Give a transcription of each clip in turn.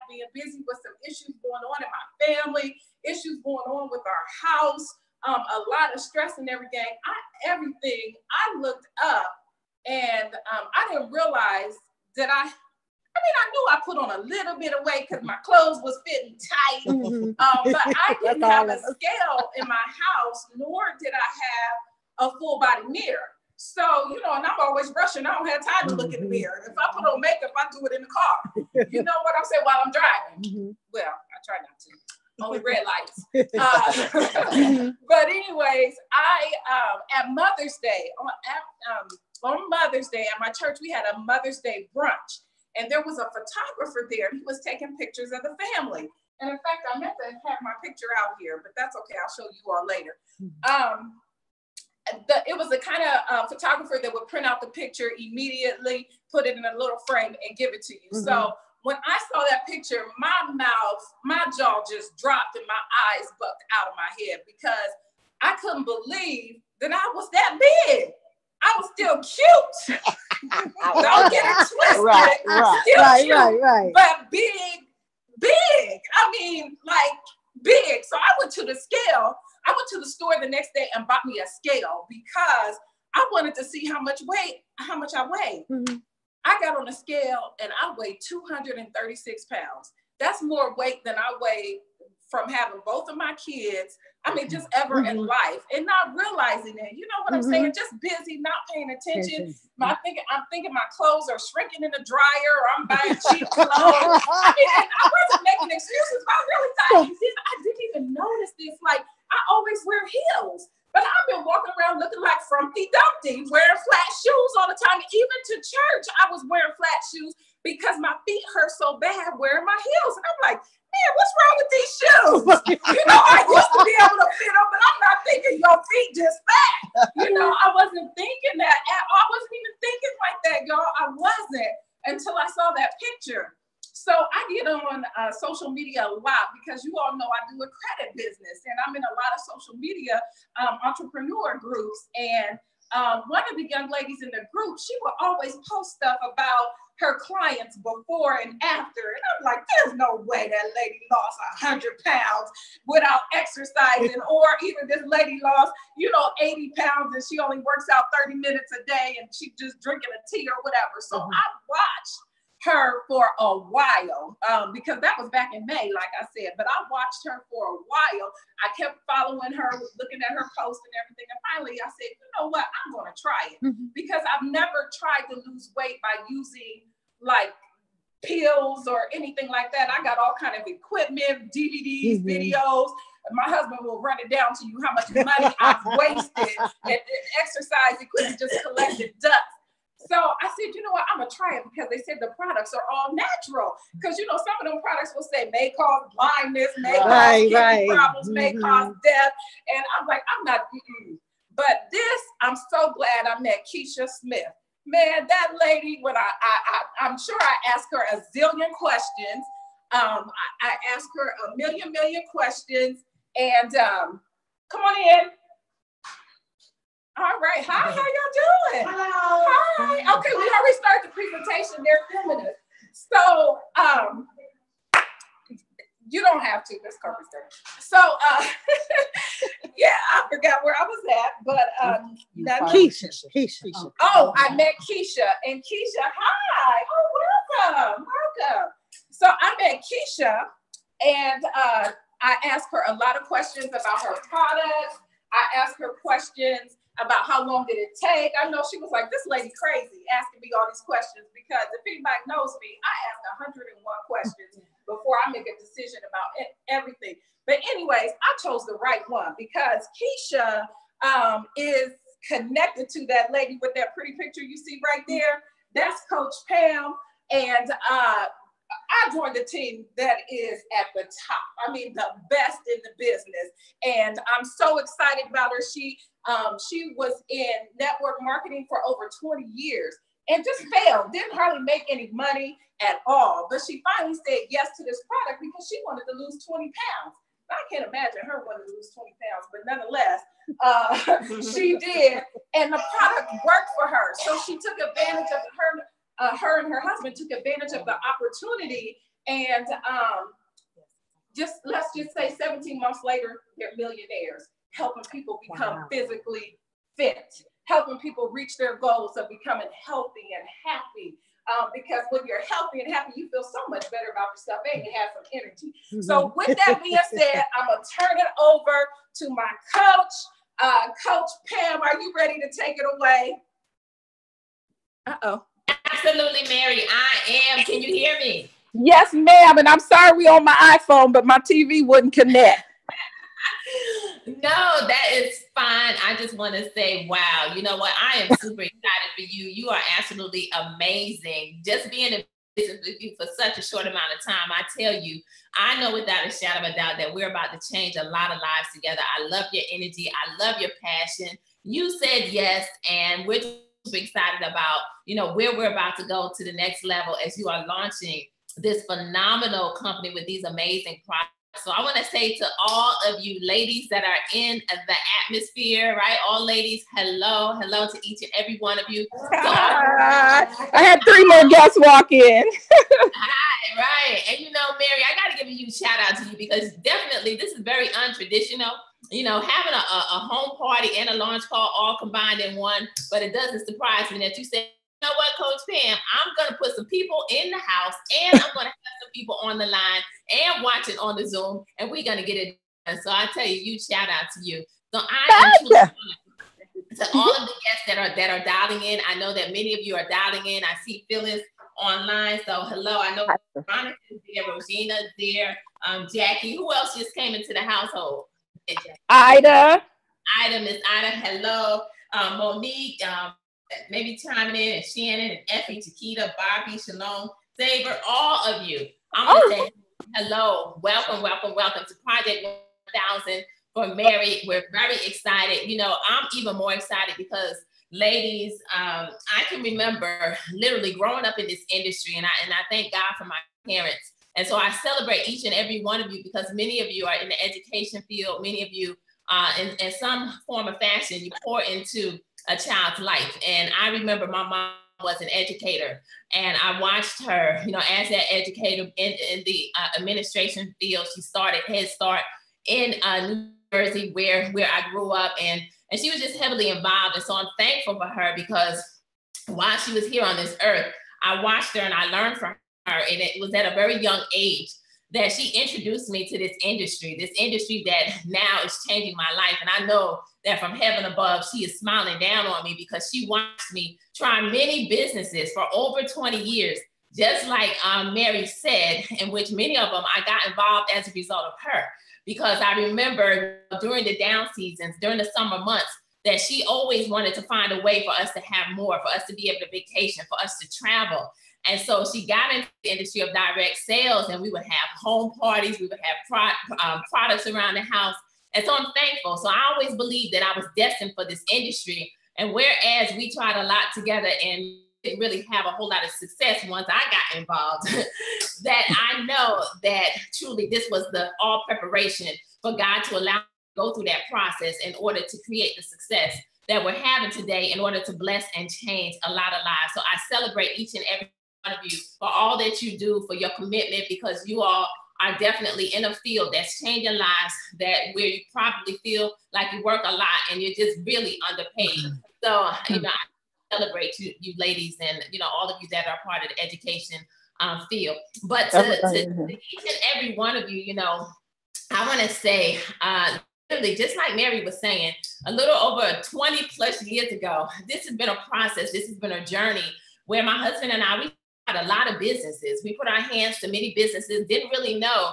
being busy with some issues going on in my family, issues going on with our house, a lot of stress and everything. I looked up and I didn't realize that I knew I put on a little bit of weight because my clothes was fitting tight, but I didn't have a scale in my house, nor did I have a full body mirror. So, you know, and I'm always rushing. I don't have time to look in the mirror. If I put on makeup, I do it in the car. You know what I'm saying? While I'm driving. Well, I try not to. Only red lights. But anyways, at Mother's Day, on Mother's Day at my church, we had a Mother's Day brunch. And there was a photographer there. He was taking pictures of the family. And in fact, I meant to have my picture out here, but that's okay. I'll show you all later. It was the kind of photographer that would print out the picture immediately, put it in a little frame and give it to you. So when I saw that picture, my jaw just dropped and my eyes bucked out of my head because I couldn't believe that I was that big. I was still cute. Don't get it twisted. Right. But big. I mean, like big. So I went to the scale. I went to the store the next day and bought me a scale because I wanted to see how much I weighed. I got on the scale and I weighed 236 pounds. That's more weight than I weighed from having both of my kids. I mean, just ever in life and not realizing it. You know what I'm saying? Just busy, not paying attention. I'm thinking my clothes are shrinking in the dryer or I'm buying cheap clothes. I mean, I wasn't making excuses, but I really thought I didn't even notice this. Like, I always wear heels, but I've been walking around looking like Frumpty Dumpty, wearing flat shoes all the time. Even to church, I was wearing flat shoes because my feet hurt so bad wearing my heels. And I'm like, man, what's wrong with these shoes? You know, I used to be able to fit them, but I'm not thinking your feet just fat. You know, I wasn't thinking that at all. I wasn't even thinking like that, y'all. I wasn't until I saw that picture. So I get on social media a lot because you all know I do a credit business and I'm in a lot of social media entrepreneur groups. And one of the young ladies in the group, she will always post stuff about her clients before and after. And I'm like, there's no way that lady lost 100 pounds without exercising, or even this lady lost, 80 pounds and she only works out 30 minutes a day and she just drinking a tea or whatever. So I watched her for a while because that was back in May, like I said, but I watched her for a while. I kept following her, was looking at her posts and everything. And finally I said, you know what, I'm going to try it because I've never tried to lose weight by using like pills or anything like that. I got all kind of equipment, DVDs, videos. My husband will run it down to you how much money I've wasted and exercise equipment just collected dust. So I said, you know what, I'm going to try it because they said the products are all natural. Because, some of them products will say may cause blindness, may cause kidney problems, may cause death. And I'm like, I'm not, But this, I'm so glad I met Keisha Smith. Man, that lady, when I'm sure I asked her a zillion questions. I asked her a million questions. And come on in. All right. Hi, how y'all doing? Hello. Hi. Okay, we already started the presentation. They're filming it. So, you don't have to. This carpet's dirty. So, yeah, I forgot where I was at, but Keisha. Oh, I met Keisha. And Keisha, hi. Oh, welcome. So I met Keisha, and I asked her a lot of questions about her products. I asked her questions about how long did it take. I know she was like, this lady crazy asking me all these questions, because if anybody knows me, I ask 101 questions before I make a decision about everything. But anyways, I chose the right one because Keisha is connected to that lady with that pretty picture you see right there. That's Coach Pam. And I joined the team that is at the top. I mean, the best in the business. And I'm so excited about her. She was in network marketing for over 20 years and just failed, didn't hardly make any money at all. But she finally said yes to this product because she wanted to lose 20 pounds. I can't imagine her wanting to lose 20 pounds, but nonetheless, she did. And the product worked for her. So she took advantage of her and her husband took advantage of the opportunity And let's just say 17 months later, they're millionaires, helping people become physically fit, helping people reach their goals of becoming healthy and happy. Because when you're healthy and happy, you feel so much better about yourself and you have some energy. Mm-hmm. So with that being said, I'm going to turn it over to my coach. Coach Pam, are you ready to take it away? Uh-oh. Absolutely, Mary. I am. Can you hear me? Yes, ma'am. And I'm sorry we on my iPhone, but my TV wouldn't connect. No, that is fine. I just want to say, wow, you know what? I am super excited for you. You are absolutely amazing. Just being in business with you for such a short amount of time, I tell you, I know without a shadow of a doubt that we're about to change a lot of lives together. I love your energy. I love your passion. You said yes, and we're super excited about, you know, where we're about to go to the next level as you are launching this phenomenal company with these amazing products. So I want to say to all of you ladies that are in the atmosphere, right? All ladies, hello to each and every one of you. So I had 3 more guests walk in. Hi, right. And you know, Mary, I got to give you a shout out to you because definitely this is very untraditional. You know, having a home party and a launch call all combined in one, but it doesn't surprise me that you said, you know what, Coach Pam, I'm going to put some people in the house and I'm going to have some people on the line and watch it on the Zoom and we're going to get it done. So I tell you, huge shout out to you. So I am to all of the guests that are dialing in. I know that many of you are dialing in. I see Phyllis online. So hello. I know Veronica is there, Rosina is there, Jackie. Who else just came into the household? Ida, Miss Ida, hello. Monique, maybe chiming in, and Shannon and Effie, Chiquita, Bobby, Shalom, Saber, all of you. I'm going to say hello, welcome to Project 1000 for Mary. We're very excited. You know, I'm even more excited because, ladies, I can remember literally growing up in this industry, and I thank God for my parents. And so I celebrate each and every one of you because many of you are in the education field. Many of you, in some form or fashion, you pour into a child's life. And I remember my mom was an educator and I watched her, you know, as that educator in the administration field. She started Head Start in New Jersey where I grew up, and she was just heavily involved. And so I'm thankful for her because while she was here on this earth, I watched her and I learned from her. And it was at a very young age that she introduced me to this industry that now is changing my life. And I know that from heaven above, she is smiling down on me because she watched me try many businesses for over 20 years, just like Mary said, in which many of them I got involved as a result of her. Because I remember during the down seasons, during the summer months, that she always wanted to find a way for us to have more, for us to be able to vacation, for us to travel. And so she got into the industry of direct sales, and we would have home parties, we would have products around the house. And so I'm thankful. So I always believed that I was destined for this industry. And whereas we tried a lot together and didn't really have a whole lot of success once I got involved, that I know that truly this was the all preparation for God to allow me to go through that process in order to create the success that we're having today in order to bless and change a lot of lives. So I celebrate each and every one of you for all that you do, for your commitment, because you all are definitely in a field that's changing lives, that where you probably feel like you work a lot and you're just really underpaid. So, you know, I celebrate you ladies and, you know, all of you that are part of the education field. But to each and every one of you, you know, I want to say, literally, just like Mary was saying, a little over 20 plus years ago, this has been a process. This has been a journey where my husband and I, we had a lot of businesses. We put our hands to many businesses, didn't really know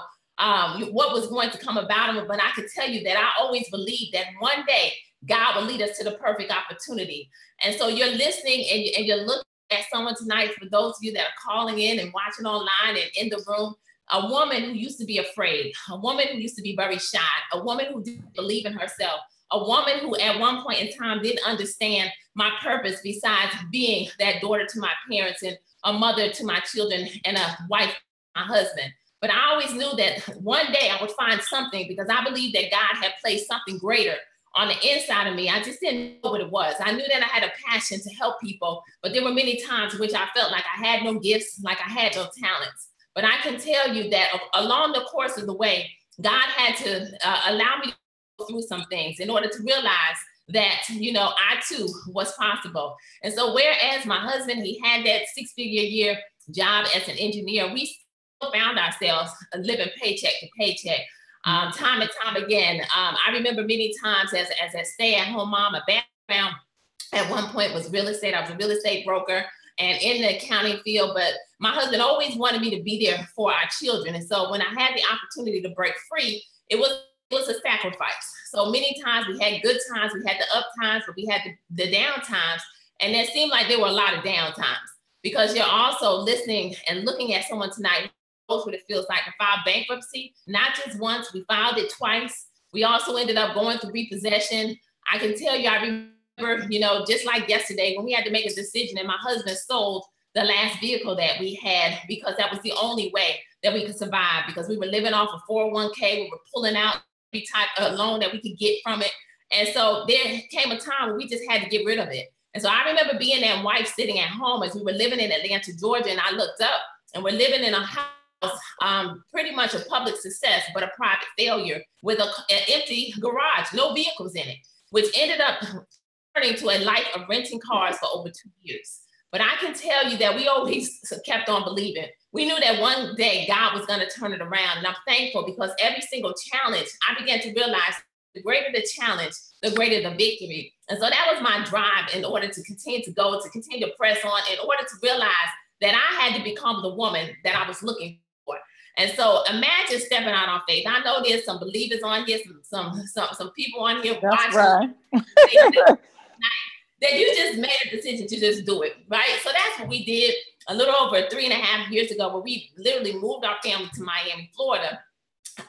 what was going to come about them. But I could tell you that I always believed that one day God will lead us to the perfect opportunity. And so you're listening and you're looking at someone tonight, for those of you that are calling in and watching online and in the room, a woman who used to be afraid, a woman who used to be very shy, a woman who didn't believe in herself, a woman who at one point in time didn't understand my purpose besides being that daughter to my parents and a mother to my children and a wife to my husband. But I always knew that one day I would find something because I believed that God had placed something greater on the inside of me. I just didn't know what it was. I knew that I had a passion to help people, but there were many times in which I felt like I had no gifts, like I had no talents. But I can tell you that along the course of the way, God had to allow me to go through some things in order to realize that, you know, I too was possible. And so whereas my husband, he had that 6-figure year job as an engineer, we still found ourselves living paycheck to paycheck. Time and time again. I remember many times as a stay-at-home mom, a background at one point was real estate. I was a real estate broker and in the accounting field, but my husband always wanted me to be there for our children. And so when I had the opportunity to break free, it was a sacrifice. So many times we had good times, we had the up times, but we had the down times. And it seemed like there were a lot of down times because you're also listening and looking at someone tonight who knows what it feels like to file bankruptcy. Not just once, we filed it twice. We also ended up going through repossession. I can tell you, I remember, you know, just like yesterday when we had to make a decision and my husband sold the last vehicle that we had because that was the only way that we could survive because we were living off a 401k. We were pulling out every type of loan that we could get from it. And so there came a time where we just had to get rid of it. And so I remember being that wife sitting at home as we were living in Atlanta, Georgia, and I looked up and we're living in a house, pretty much a public success, but a private failure with an empty garage, no vehicles in it, which ended up turning to a life of renting cars for over 2 years. But I can tell you that we always kept on believing. We knew that one day God was going to turn it around. And I'm thankful because every single challenge, I began to realize the greater the challenge, the greater the victory. And so that was my drive in order to continue to go, to continue to press on, in order to realize that I had to become the woman that I was looking for. And so imagine stepping out on faith. I know there's some believers on here, some people on here watching. Right. That you just made a decision to just do it, right? So that's what we did a little over 3.5 years ago, where we literally moved our family to Miami, Florida,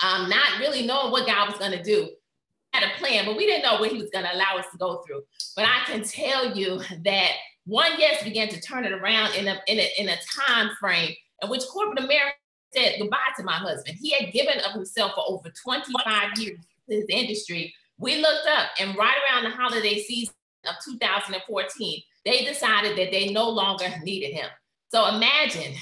not really knowing what God was going to do. We had a plan, but we didn't know what he was going to allow us to go through. But I can tell you that one yes began to turn it around in a time frame in which corporate America said goodbye to my husband. He had given of himself for over 25 years to his industry. We looked up, and right around the holiday season of 2014, they decided that they no longer needed him. So imagine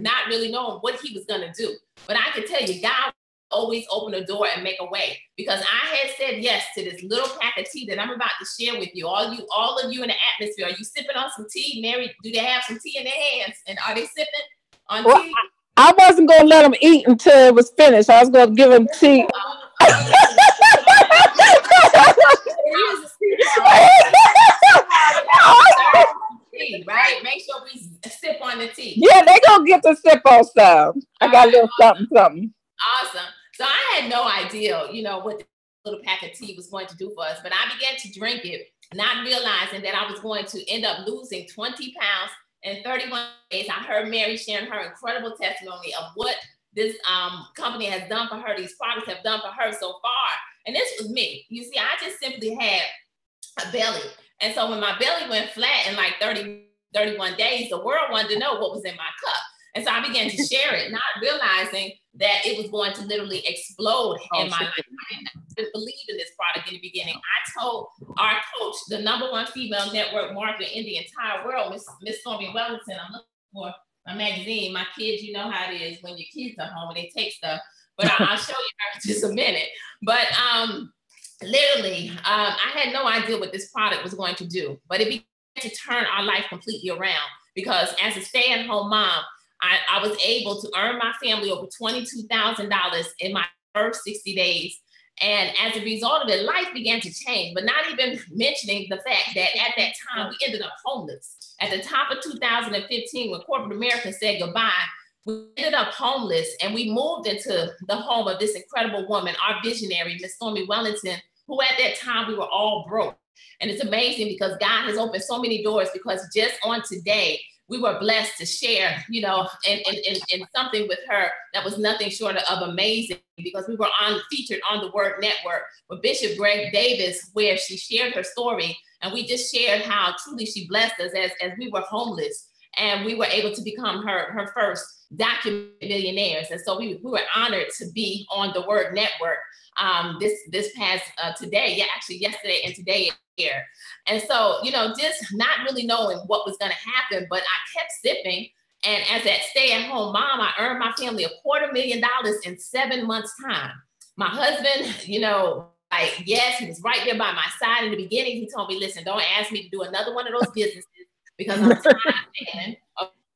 not really knowing what he was going to do. But I can tell you, God always open a door and make a way, because I had said yes to this little pack of tea that I'm about to share with you. All of you in the atmosphere, are you sipping on some tea? Mary, do they have some tea in their hands? And are they sipping on tea? I wasn't going to let them eat until it was finished. I was going to give them tea. Right? Make sure we sip on the tea. Yeah, they're going to get to sip on some. I got a little something. Awesome. So I had no idea, what the little pack of tea was going to do for us, but I began to drink it, not realizing that I was going to end up losing 20 pounds in 31 days. I heard Mary sharing her incredible testimony of what this company has done for her, these products have done for her so far. And this was me. You see, I just simply had a belly. And so when my belly went flat in like 31 days, the world wanted to know what was in my cup. And so I began to share it, not realizing that it was going to literally explode in my life. I didn't believe in this product in the beginning. I told our coach, the #1 female network marketer in the entire world, Miss Stormy Wellington, I'm looking for my magazine. My kids, you know how it is when your kids are home and they take stuff. But I'll show you her in just a minute. But literally, I had no idea what this product was going to do. But it began to turn our life completely around, because as a stay-at-home mom, I was able to earn my family over $22,000 in my first 60 days. And as a result of it, life began to change, but not even mentioning the fact that at that time, we ended up homeless. At the top of 2015, when corporate America said goodbye, we ended up homeless, and we moved into the home of this incredible woman, our visionary, Miss Stormy Wellington, who at that time we were all broke. And it's amazing because God has opened so many doors, because just on today, we were blessed to share, in something with her that was nothing short of amazing, because we were featured on the Word Network with Bishop Greg Davis, where she shared her story. And we just shared how truly she blessed us as we were homeless, and we were able to become her first documented millionaires. And so we were honored to be on the Word Network this past today, actually yesterday and today here. And so, just not really knowing what was going to happen, but I kept sipping. And as that stay-at-home mom, I earned my family $250,000 in 7 months' time. My husband, you know, like, yes, he was right there by my side in the beginning. He told me, listen, don't ask me to do another one of those businesses because I'm tired of paying.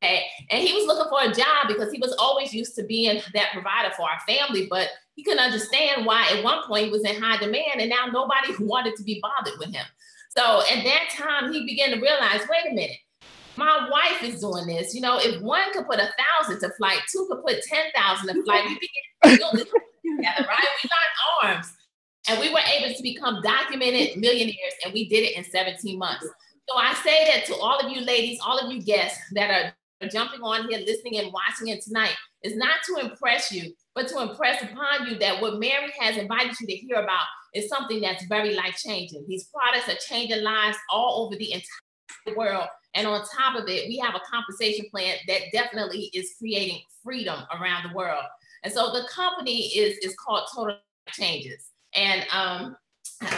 Okay. And he was looking for a job because he was always used to being that provider for our family, but he couldn't understand why at one point he was in high demand and now nobody wanted to be bothered with him. So at that time, he began to realize, wait a minute, my wife is doing this. You know, if one could put 1,000 to flight, two could put 10,000 to flight, we began to build this together, right? We locked arms and we were able to become documented millionaires, and we did it in 17 months. So I say that to all of you ladies, all of you guests that are jumping on here, listening and watching it tonight, is not to impress you, but to impress upon you that what Mary has invited you to hear about is something that's very life-changing. These products are changing lives all over the entire world. And on top of it, we have a compensation plan that definitely is creating freedom around the world. And so the company is called Total Life Changes. And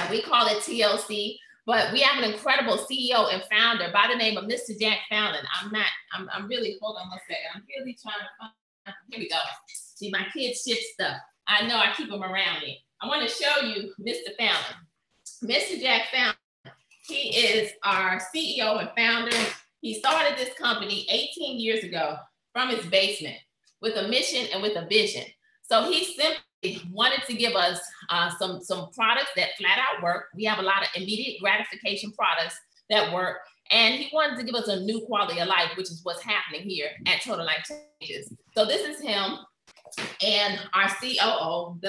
we call it TLC, but we have an incredible CEO and founder by the name of Mr. Jack Fallon. I'm really, hold on one second. I'm really trying to find, here we go. See, my kids shift stuff. I know I keep them around me. I want to show you Mr. Fallon. Mr. Jack Fallon, he is our CEO and founder. He started this company 18 years ago from his basement with a mission and with a vision. So he simply wanted to give us some products that flat out work. We have a lot of immediate gratification products that work. And he wanted to give us a new quality of life, which is what's happening here at Total Life Changes. So this is him and our COO,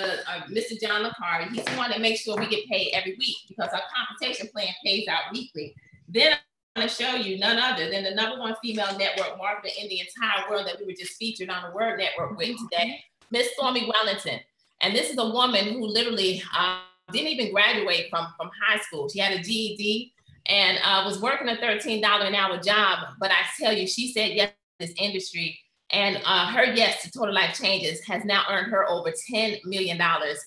Mr. John Licari. He's the one that makes sure we get paid every week because our compensation plan pays out weekly. Then I'm going to show you none other than the #1 female network marketer in the entire world that we were just featured on the Word Network with today, Miss Stormy Wellington. And this is a woman who literally didn't even graduate from high school. She had a GED and was working a $13 an hour job. But I tell you, she said yes to this industry. And her yes to Total Life Changes has now earned her over $10 million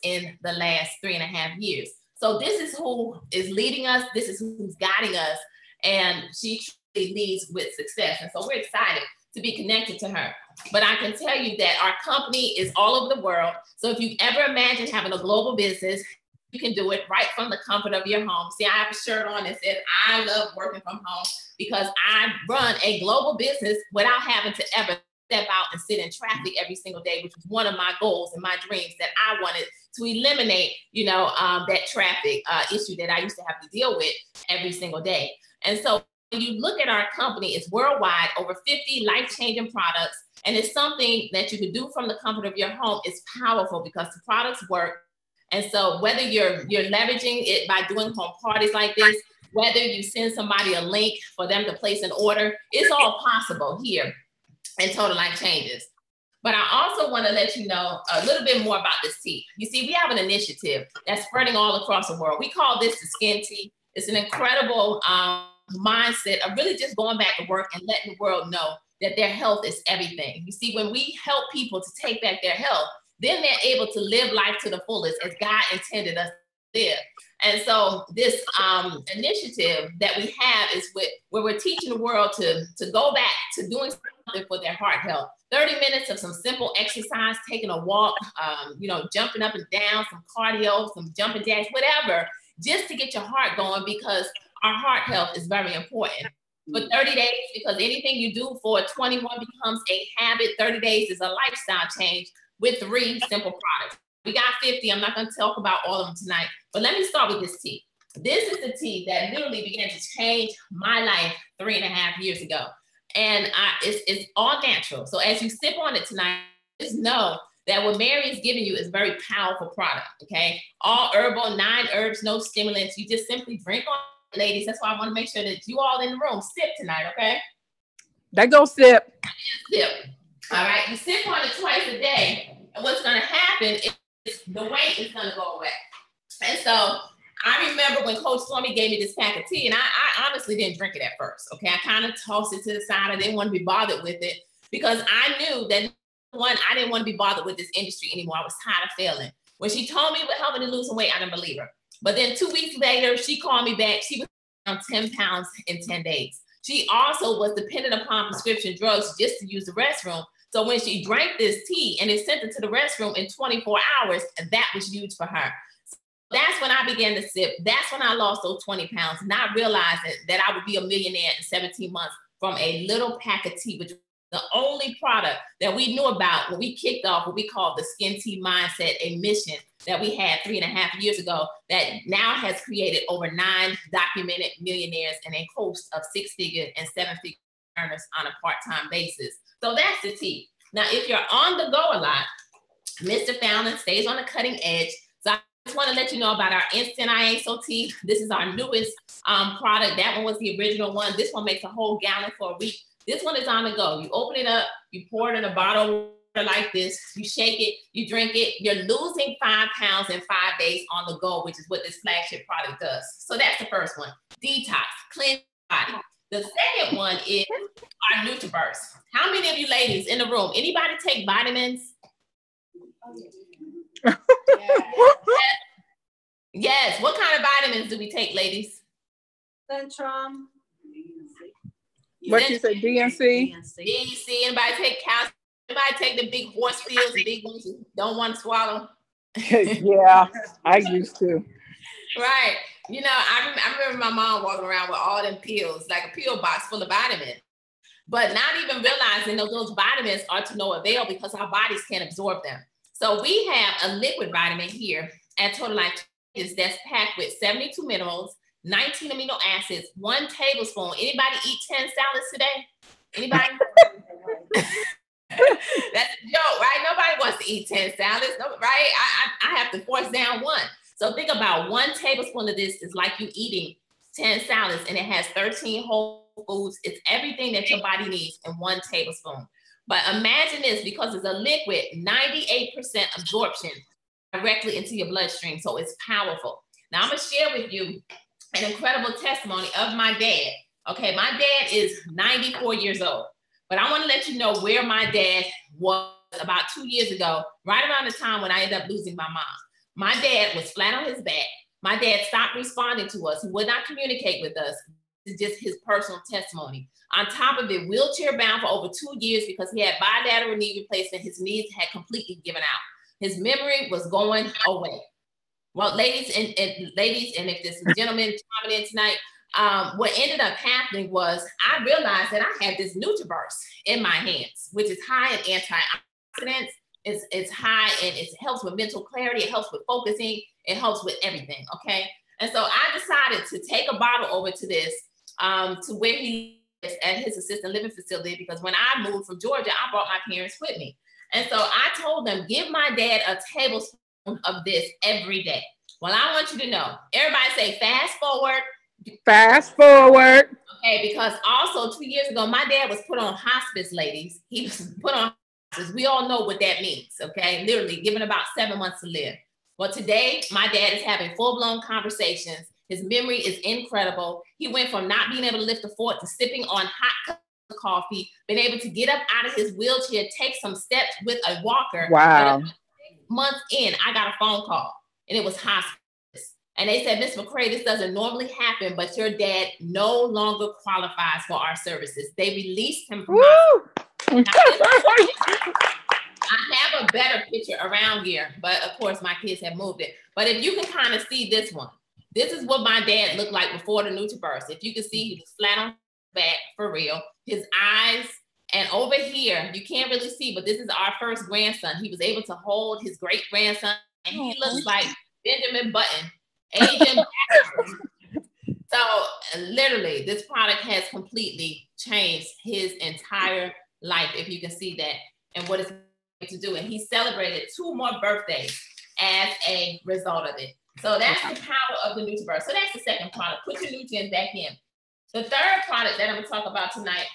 in the last 3.5 years. So this is who is leading us. This is who's guiding us. And she truly leads with success. And so we're excited to be connected to her. But I can tell you that our company is all over the world. So if you've ever imagined having a global business, you can do it right from the comfort of your home. See, I have a shirt on that says, I love working from home because I run a global business without having to ever step out and sit in traffic every single day, which was one of my goals and my dreams, that I wanted to eliminate, you know, that traffic issue that I used to have to deal with every single day. And so when you look at our company, it's worldwide, over 50 life-changing products. And it's something that you can do from the comfort of your home. It's powerful because the products work. And so whether you're leveraging it by doing home parties like this, whether you send somebody a link for them to place an order, it's all possible here in Total Life Changes. But I also want to let you know a little bit more about this tea. You see, we have an initiative that's spreading all across the world. We call this the Skin Tea. It's an incredible mindset of really just going back to work and letting the world know that their health is everything. You see, when we help people to take back their health, then they're able to live life to the fullest as God intended us to live. And so this initiative that we have is where we're teaching the world to go back to doing something for their heart health. 30 minutes of some simple exercise, taking a walk, you know, jumping up and down, some cardio, some jumping jacks, whatever, just to get your heart going, because our heart health is very important. For 30 days, because anything you do for 21 becomes a habit. 30 days is a lifestyle change with 3 simple products. We got 50. I'm not going to talk about all of them tonight, but let me start with this tea. This is the tea that literally began to change my life 3.5 years ago. And it's all natural. So as you sip on it tonight, just know that what Mary is giving you is a very powerful product, okay? All herbal, 9 herbs, no stimulants. You just simply drink on it, ladies. That's why I want to make sure that you all in the room sip tonight, okay? That go sip. Sip. All right, you sip on it twice a day. And what's going to happen is the weight is going to go away. And so I remember when Coach Stormy gave me this pack of tea, and I honestly didn't drink it at first, okay? I kind of tossed it to the side. I didn't want to be bothered with it because I knew that, one, I didn't want to be bothered with this industry anymore. I was tired of failing. When she told me it would help me to lose some weight, I didn't believe her. But then 2 weeks later, she called me back. She was down 10 pounds in 10 days. She also was dependent upon prescription drugs just to use the restroom. So when she drank this tea and it sent her to the restroom in 24 hours, that was huge for her. So that's when I began to sip. That's when I lost those 20 pounds, not realizing that I would be a millionaire in 17 months from a little pack of tea, which was the only product that we knew about when we kicked off what we called the Skin Tea Mindset, a mission that we had 3.5 years ago that now has created over 9 documented millionaires and a host of 6-figure and 7-figure earners on a part-time basis. So that's the tea. Now, if you're on the go a lot, Mr. Fallon stays on the cutting edge. So I just want to let you know about our Instant ISO tea. This is our newest product. That one was the original one. This one makes a whole gallon for a week. This one is on the go. You open it up, you pour it in a bottle of water like this, you shake it, you drink it. You're losing 5 pounds in 5 days on the go, which is what this flagship product does. So that's the first one. Detox, cleanse body. The second one is our NutriBurst. How many of you ladies in the room, anybody take vitamins? Yes. What kind of vitamins do we take, ladies? Centrum. What you say, DNC? DNC. Anybody take calcium? Anybody take the big horse pills, the big ones you don't want to swallow? Yeah, I used to. Right. You know, I remember my mom walking around with all them pills, like a pill box full of vitamins, but not even realizing that those vitamins are to no avail because our bodies can't absorb them. So we have a liquid vitamin here at Total Life that's packed with 72 minerals, 19 amino acids, 1 tablespoon. Anybody eat 10 salads today? Anybody? That's a joke, right? Nobody wants to eat 10 salads, right? I have to force down 1. So think about 1 tablespoon of this is like you eating 10 salads, and it has 13 whole foods. It's everything that your body needs in 1 tablespoon. But imagine this, because it's a liquid, 98% absorption directly into your bloodstream. So it's powerful. Now I'm gonna share with you an incredible testimony of my dad. Okay, my dad is 94 years old, but I want to let you know where my dad was about 2 years ago, right around the time when I ended up losing my mom. My dad was flat on his back. My dad stopped responding to us. He would not communicate with us. It's just his personal testimony. On top of it, wheelchair bound for over 2 years because he had bilateral knee replacement. His knees had completely given out. His memory was going away. Well, ladies, and if this gentleman coming in tonight, what ended up happening was I realized that I had this NutriBurst in my hands, which is high in antioxidants. It's high and it helps with mental clarity. It helps with focusing. It helps with everything. Okay. And so I decided to take a bottle over to this, to where he is at his assisted living facility, because when I moved from Georgia, I brought my parents with me. And so I told them, give my dad a tablespoon of this every day. Well, I want you to know, everybody say fast forward. Fast forward. Okay, because also 2 years ago, my dad was put on hospice, ladies. He was put on hospice. We all know what that means, okay? Literally given about 7 months to live. Well, today, my dad is having full-blown conversations. His memory is incredible. He went from not being able to lift a fork to sipping on hot cups of coffee, been able to get up out of his wheelchair, take some steps with a walker. Wow. 6 months in, I got a phone call, and it was hospice. And they said, Ms. McCray, this doesn't normally happen, but your dad no longer qualifies for our services. They released him from hospice. I have a better picture around here, but of course my kids have moved it. But if you can kind of see this one, this is what my dad looked like before the NutriBurst. If you can see, he was flat on his back for real. His eyes, and over here, you can't really see, but this is our first grandson. He was able to hold his great grandson, and he looks like Benjamin Button. Agent. So literally, this product has completely changed his entire life, if you can see that, and what it's going to do. And he celebrated 2 more birthdays as a result of it. So that's the power of the NutriBurst. So that's the second product. Put your nutrients back in. The third product that I'm going to talk about tonight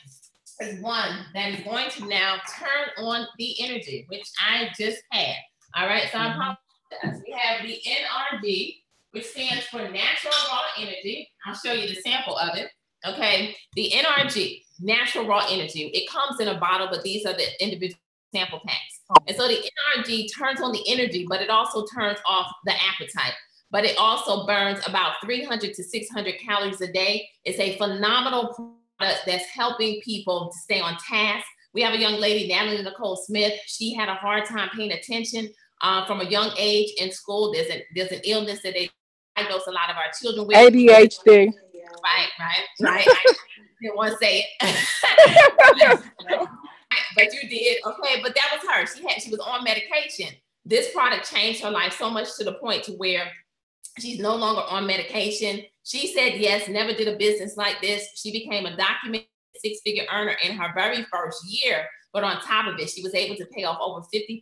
is one that is going to now turn on the energy, which I just had. All right, so I apologize. We have the NRG, which stands for Natural Raw Energy. I'll show you the sample of it. Okay, the NRG, Natural Raw Energy. It comes in a bottle, but these are the individual sample packs. And so the NRG turns on the energy, but it also turns off the appetite. But it also burns about 300 to 600 calories a day. It's a phenomenal product that's helping people to stay on task. We have a young lady, Natalie Nicole Smith. She had a hard time paying attention from a young age in school. There's an illness that they diagnose a lot of our children with. ADHD. Right. I didn't want to say it. But you did. Okay, but that was her. She was on medication. This product changed her life so much to the point to where she's no longer on medication. She said yes, never did a business like this. She became a documented six-figure earner in her very first year. But on top of it, she was able to pay off over $50,000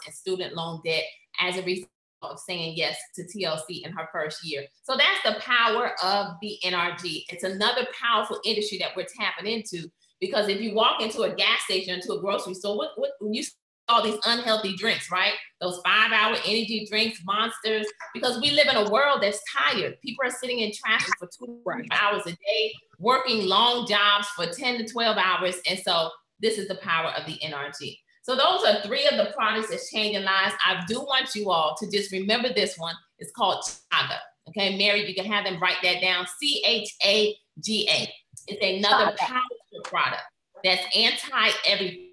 in student loan debt as a result of saying yes to TLC in her first year. So that's the power of the NRG. It's another powerful industry that we're tapping into, because if you walk into a gas station, into a grocery store, when you see all these unhealthy drinks, right? Those 5-hour energy drinks, Monsters, because we live in a world that's tired. People are sitting in traffic for 2 hours a day, working long jobs for 10 to 12 hours. And so this is the power of the NRG. So those are 3 of the products that's changing lives. I do want you all to just remember this one. It's called Chaga. Okay, Mary, you can have them write that down. CHAGA. It's another powerful product that's anti-everything.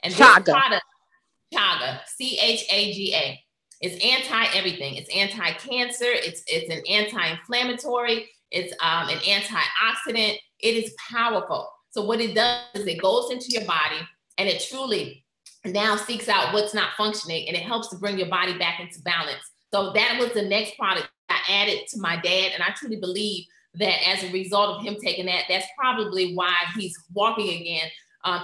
And this product, Chaga, CHAGA, is anti-everything. It's anti-cancer. It's an anti-inflammatory. It's an antioxidant. It is powerful. So what it does is it goes into your body and it truly now seeks out what's not functioning, and it helps to bring your body back into balance. So that was the next product I added to my dad. And I truly believe that as a result of him taking that, that's probably why he's walking again,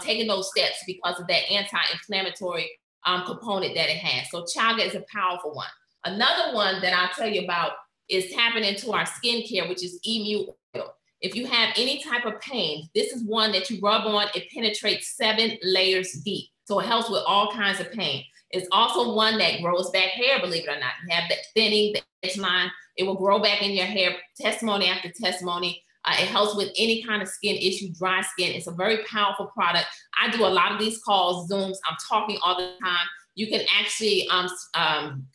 taking those steps, because of that anti-inflammatory component that it has. So Chaga is a powerful one. Another one that I'll tell you about is tapping into our skincare, which is Emu Oil. If you have any type of pain, this is one that you rub on. It penetrates 7 layers deep. So it helps with all kinds of pain. It's also one that grows back hair, believe it or not. You have the thinning, the edge line. It will grow back in your hair, testimony after testimony. It helps with any kind of skin issue, dry skin. It's a very powerful product. I do a lot of these calls, Zooms. I'm talking all the time. You can actually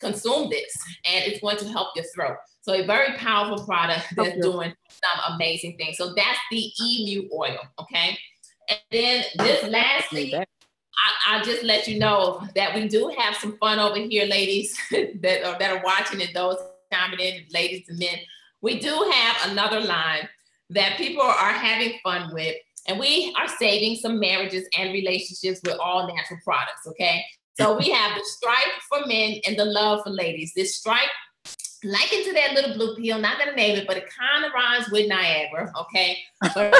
consume this, and it's going to help your throat. So a very powerful product that's doing some amazing things. So that's the Emu Oil, okay? And then this lastly, I'll just let you know that we do have some fun over here, ladies that are watching, and those chiming in, ladies and men. We do have another line that people are having fun with, and we are saving some marriages and relationships with all natural products, okay? So we have the Stripe for men and the Love for ladies. This Stripe, likened to that little blue pill, not gonna name it, but it kind of rhymes with Niagara, okay? But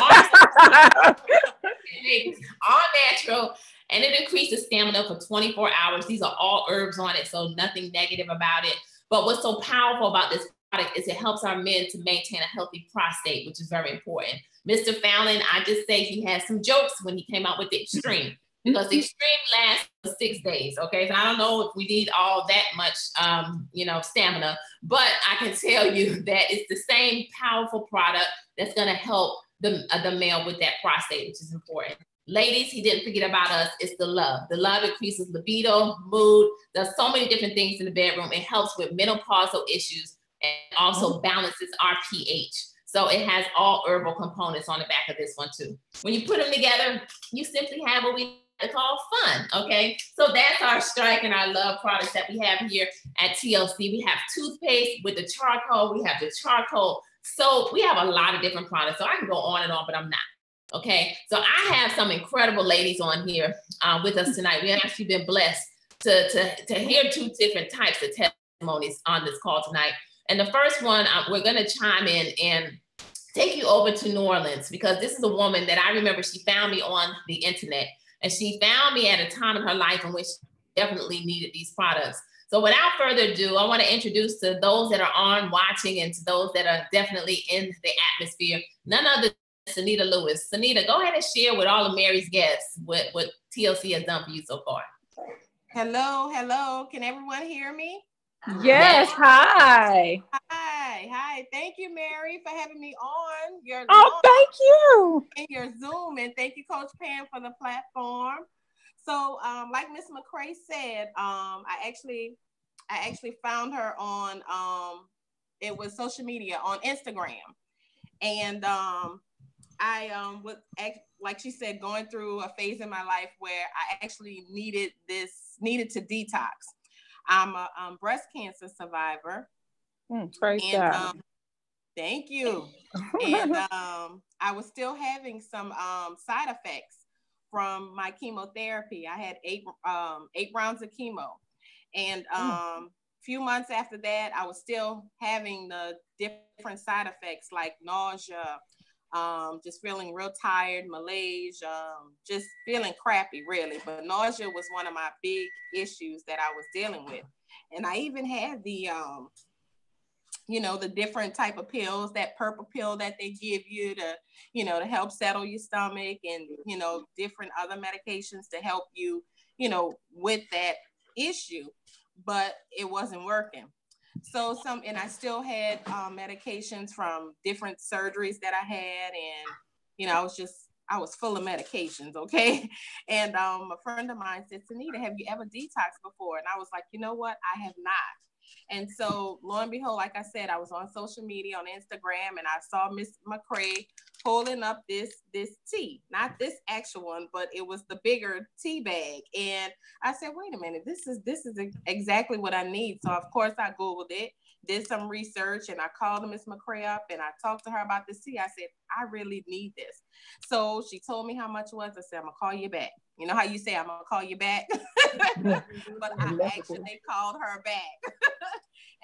all natural. And it increases stamina for 24 hours. These are all herbs on it, so nothing negative about it. But what's so powerful about this product is it helps our men to maintain a healthy prostate, which is very important. Mr. Fallon, I just say he had some jokes when he came out with the Extreme, because the Extreme lasts for 6 days, okay? So I don't know if we need all that much, stamina, but I can tell you that it's the same powerful product that's gonna help the male with that prostate, which is important. Ladies, he didn't forget about us. It's the Love. The Love increases libido, mood. There's so many different things in the bedroom. It helps with menopausal issues and also balances our pH. So it has all herbal components on the back of this one too. When you put them together, you simply have what we call fun, okay? So that's our Strike and our Love products that we have here at TLC. We have toothpaste with the charcoal. We have the charcoal soap. We have a lot of different products. So I can go on and on, but I'm not. Okay, so I have some incredible ladies on here with us tonight. We've actually been blessed to hear 2 different types of testimonies on this call tonight. And the first one, we're going to chime in and take you over to New Orleans, because this is a woman that I remember. She found me on the internet, and she found me at a time in her life in which she definitely needed these products. So without further ado, I want to introduce to those that are on watching and to those that are definitely in the atmosphere, none other Sanita Lewis. Sanita, go ahead and share with all of Mary's guests what TLC has done for you so far. Hello. Can everyone hear me? Yes. Hi. Hi. Thank you, Mary, for having me on your thank you. in your Zoom, and thank you, Coach Pam, for the platform. So, like Miss McCray said, I actually found her on it was social media on Instagram, and was like she said, going through a phase in my life where I actually needed to detox. I'm a breast cancer survivor. Praise God. Thank you. And I was still having some side effects from my chemotherapy. I had eight rounds of chemo, and few months after that, I was still having the different side effects like nausea, just feeling real tired, malaise, just feeling crappy, really. But nausea was one of my big issues that I was dealing with, and I even had the the different type of pills, that purple pill that they give you to, to help settle your stomach, and, different other medications to help you, with that issue, but it wasn't working. So and I still had medications from different surgeries that I had. And, I was full of medications. Okay. And a friend of mine said, Tanita, have you ever detoxed before? And I was like, you know what? I have not. And so, lo and behold, like I said, I was on social media, on Instagram, and I saw Miss McCray holding up this tea, not this actual one, but it was the bigger tea bag. And I said, wait a minute, this is exactly what I need. So of course I Googled it, did some research, and I called Miss McCray up and I talked to her about this tea. I said, I really need this. So she told me how much it was. I said, I'm gonna call you back. You know how you say, I'm gonna call you back? But I actually called her back.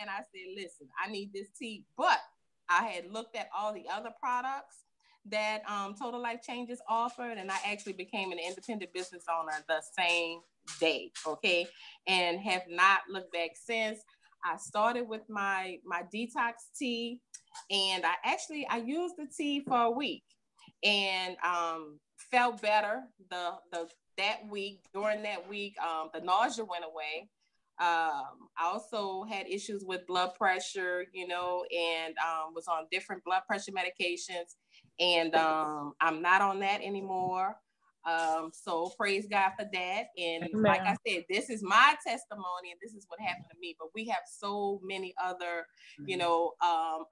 And I said, listen, I need this tea. But I had looked at all the other products that Total Life Changes offered, and I actually became an independent business owner the same day, okay? And have not looked back since. I started with my detox tea, and I used the tea for a week and felt better that week. During that week, the nausea went away. I also had issues with blood pressure, and was on different blood pressure medications, and I'm not on that anymore. So praise God for that. And Amen. Like I said, this is my testimony, and this is what happened to me, but we have so many other,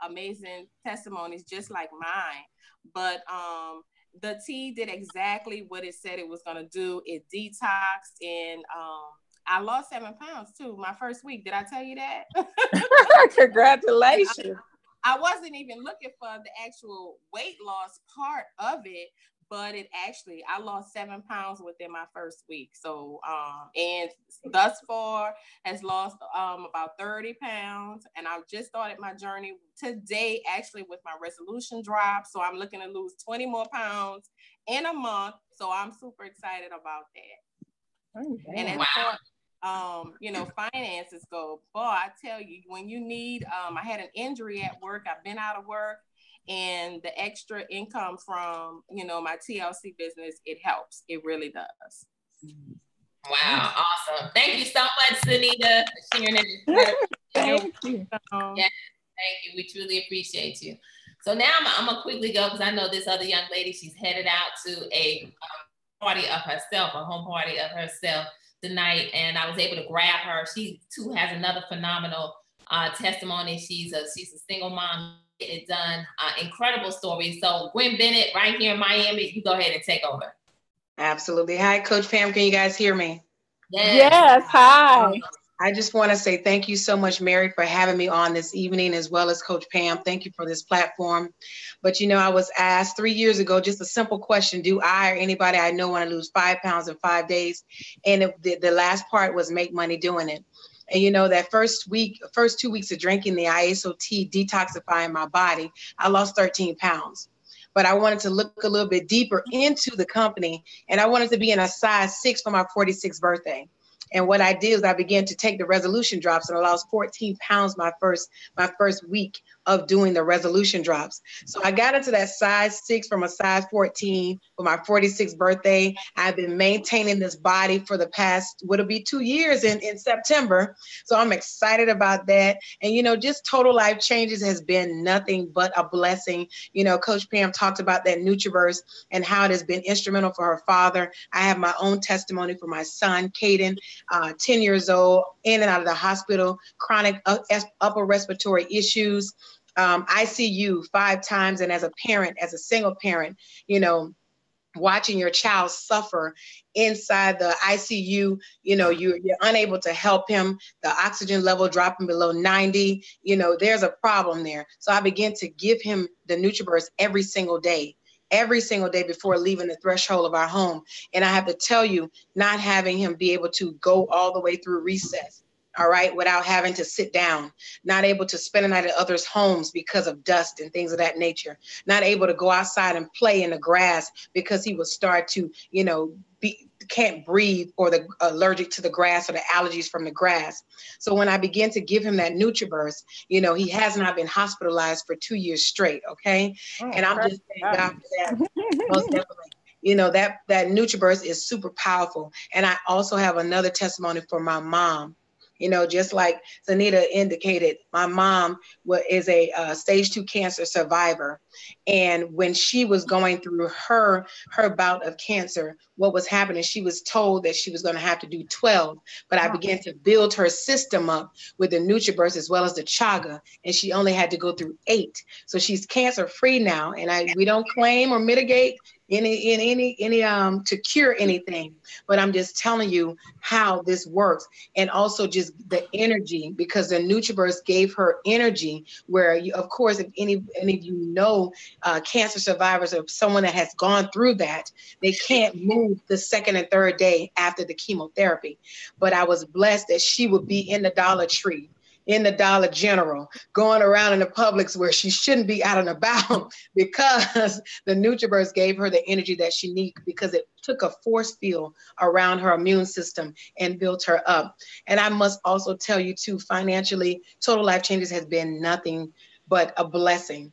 amazing testimonies just like mine. But the tea did exactly what it said it was going to do. It detoxed, and I lost 7 pounds too my first week. Did I tell you that? Congratulations. I wasn't even looking for the actual weight loss part of it, but I lost 7 pounds within my first week. So, and thus far has lost about 30 pounds. And I've just started my journey today, actually, with my resolution drop. So I'm looking to lose 20 more pounds in a month. So I'm super excited about that. Okay. And as far finances go, boy, I tell you, when you need, I had an injury at work. I've been out of work, and the extra income from, my TLC business, it helps. It really does. Wow. Awesome. Thank you so much, Sunita, for sharing it. Thank you. Yes, thank you. We truly appreciate you. So now I'm going to quickly go, because I know this other young lady, she's headed out to a party of herself, a home party of herself tonight, and I was able to grab her. She too has another phenomenal testimony. She's a single mom, getting it done. Incredible story. So Gwen Bennett, right here in Miami, you go ahead and take over. Absolutely. Hi, Coach Pam. Can you guys hear me? Yes. Hi. I just want to say thank you so much, Mary, for having me on this evening, as well as Coach Pam. Thank you for this platform. But, I was asked 3 years ago, just a simple question: do I or anybody I know want to lose 5 pounds in 5 days? And the last part was make money doing it. And, that first 2 weeks of drinking the ISOT, detoxifying my body, I lost 13 pounds. But I wanted to look a little bit deeper into the company, and I wanted to be in a size 6 for my 46th birthday. And what I did is I began to take the resolution drops, and I lost 14 pounds my first week of doing the resolution drops. So I got into that size 6 from a size 14 for my 46th birthday. I've been maintaining this body for the past, what'll be 2 years in September. So I'm excited about that. And, just Total Life Changes has been nothing but a blessing. Coach Pam talked about that Nutriverse and how it has been instrumental for her father. I have my own testimony for my son, Caden, 10 years old, in and out of the hospital, chronic upper respiratory issues. ICU 5 times. And as a parent, as a single parent, you know, watching your child suffer inside the ICU, you know, you're unable to help him, the oxygen level dropping below 90, you know, there's a problem there. So I began to give him the NutriBurst every single day before leaving the threshold of our home. And I have to tell you, not having him be able to go all the way through recess, all right, without having to sit down, not able to spend a night at others' homes because of dust and things of that nature, not able to go outside and play in the grass because he would start to, you know, can't breathe, or the allergic to the grass or the allergies from the grass. So when I began to give him that NutriBurst, you know, he has not been hospitalized for 2 years straight, okay? And I'm just thank God for that, most definitely. You know, that NutriBurst is super powerful. And I also have another testimony for my mom. You know, just like Zanita indicated, my mom is a stage 2 cancer survivor. And when she was going through her bout of cancer, what was happening, she was told that she was going to have to do 12. But I began to build her system up with the NutriBurst as well as the Chaga, and she only had to go through 8. So she's cancer free now. And we don't claim or mitigate any to cure anything, but I'm just telling you how this works. And also just the energy, because the NutriBurst gave her energy where you, of course, if any of you know cancer survivors or someone that has gone through that, they can't move the second and third day after the chemotherapy. But I was blessed that she would be in the Dollar Tree, in the Dollar General, going around in the Publix where she shouldn't be out and about, because the NutriBurst gave her the energy that she needed, because it took a force field around her immune system and built her up. And I must also tell you too, financially, Total Life Changes has been nothing but a blessing.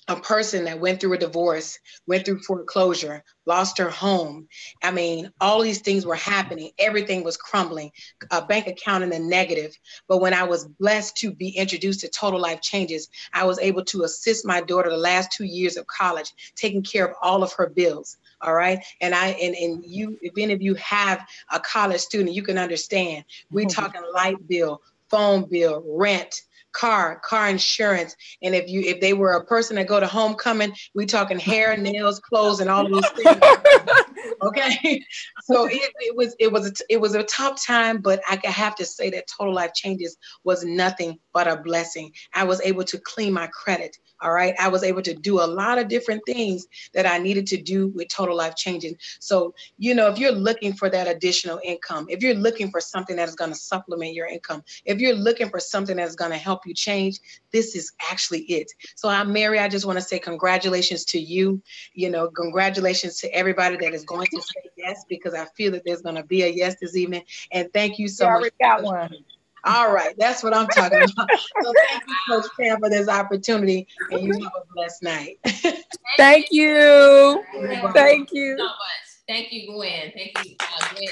A person that went through a divorce, went through foreclosure, lost her home. I mean, all these things were happening. Everything was crumbling, a bank account in the negative. But when I was blessed to be introduced to Total Life Changes, I was able to assist my daughter the last 2 years of college, taking care of all of her bills. All right. And you, if any of you have a college student, you can understand. We're talking light bill, phone bill, rent, car insurance. And if they were a person that go to homecoming, we talking hair, nails, clothes, and all of these things. Okay. So it was a tough time, but I have to say that Total Life Changes was nothing but a blessing. I was able to clean my credit. All right. I was able to do a lot of different things that I needed to do with Total Life Changes. So, you know, if you're looking for that additional income, if you're looking for something that is going to supplement your income, if you're looking for something that's going to help you change, this is actually it. So Mary, I just want to say congratulations to you. You know, congratulations to everybody that is going to say yes, because I feel that there's going to be a yes this evening. And thank you so much. Got one. All right, that's what I'm talking about. So thank you, Coach Pam, for this opportunity, and you have a blessed night. Thank you. Thank you so much. Thank you, Gwen. Thank you, Gwen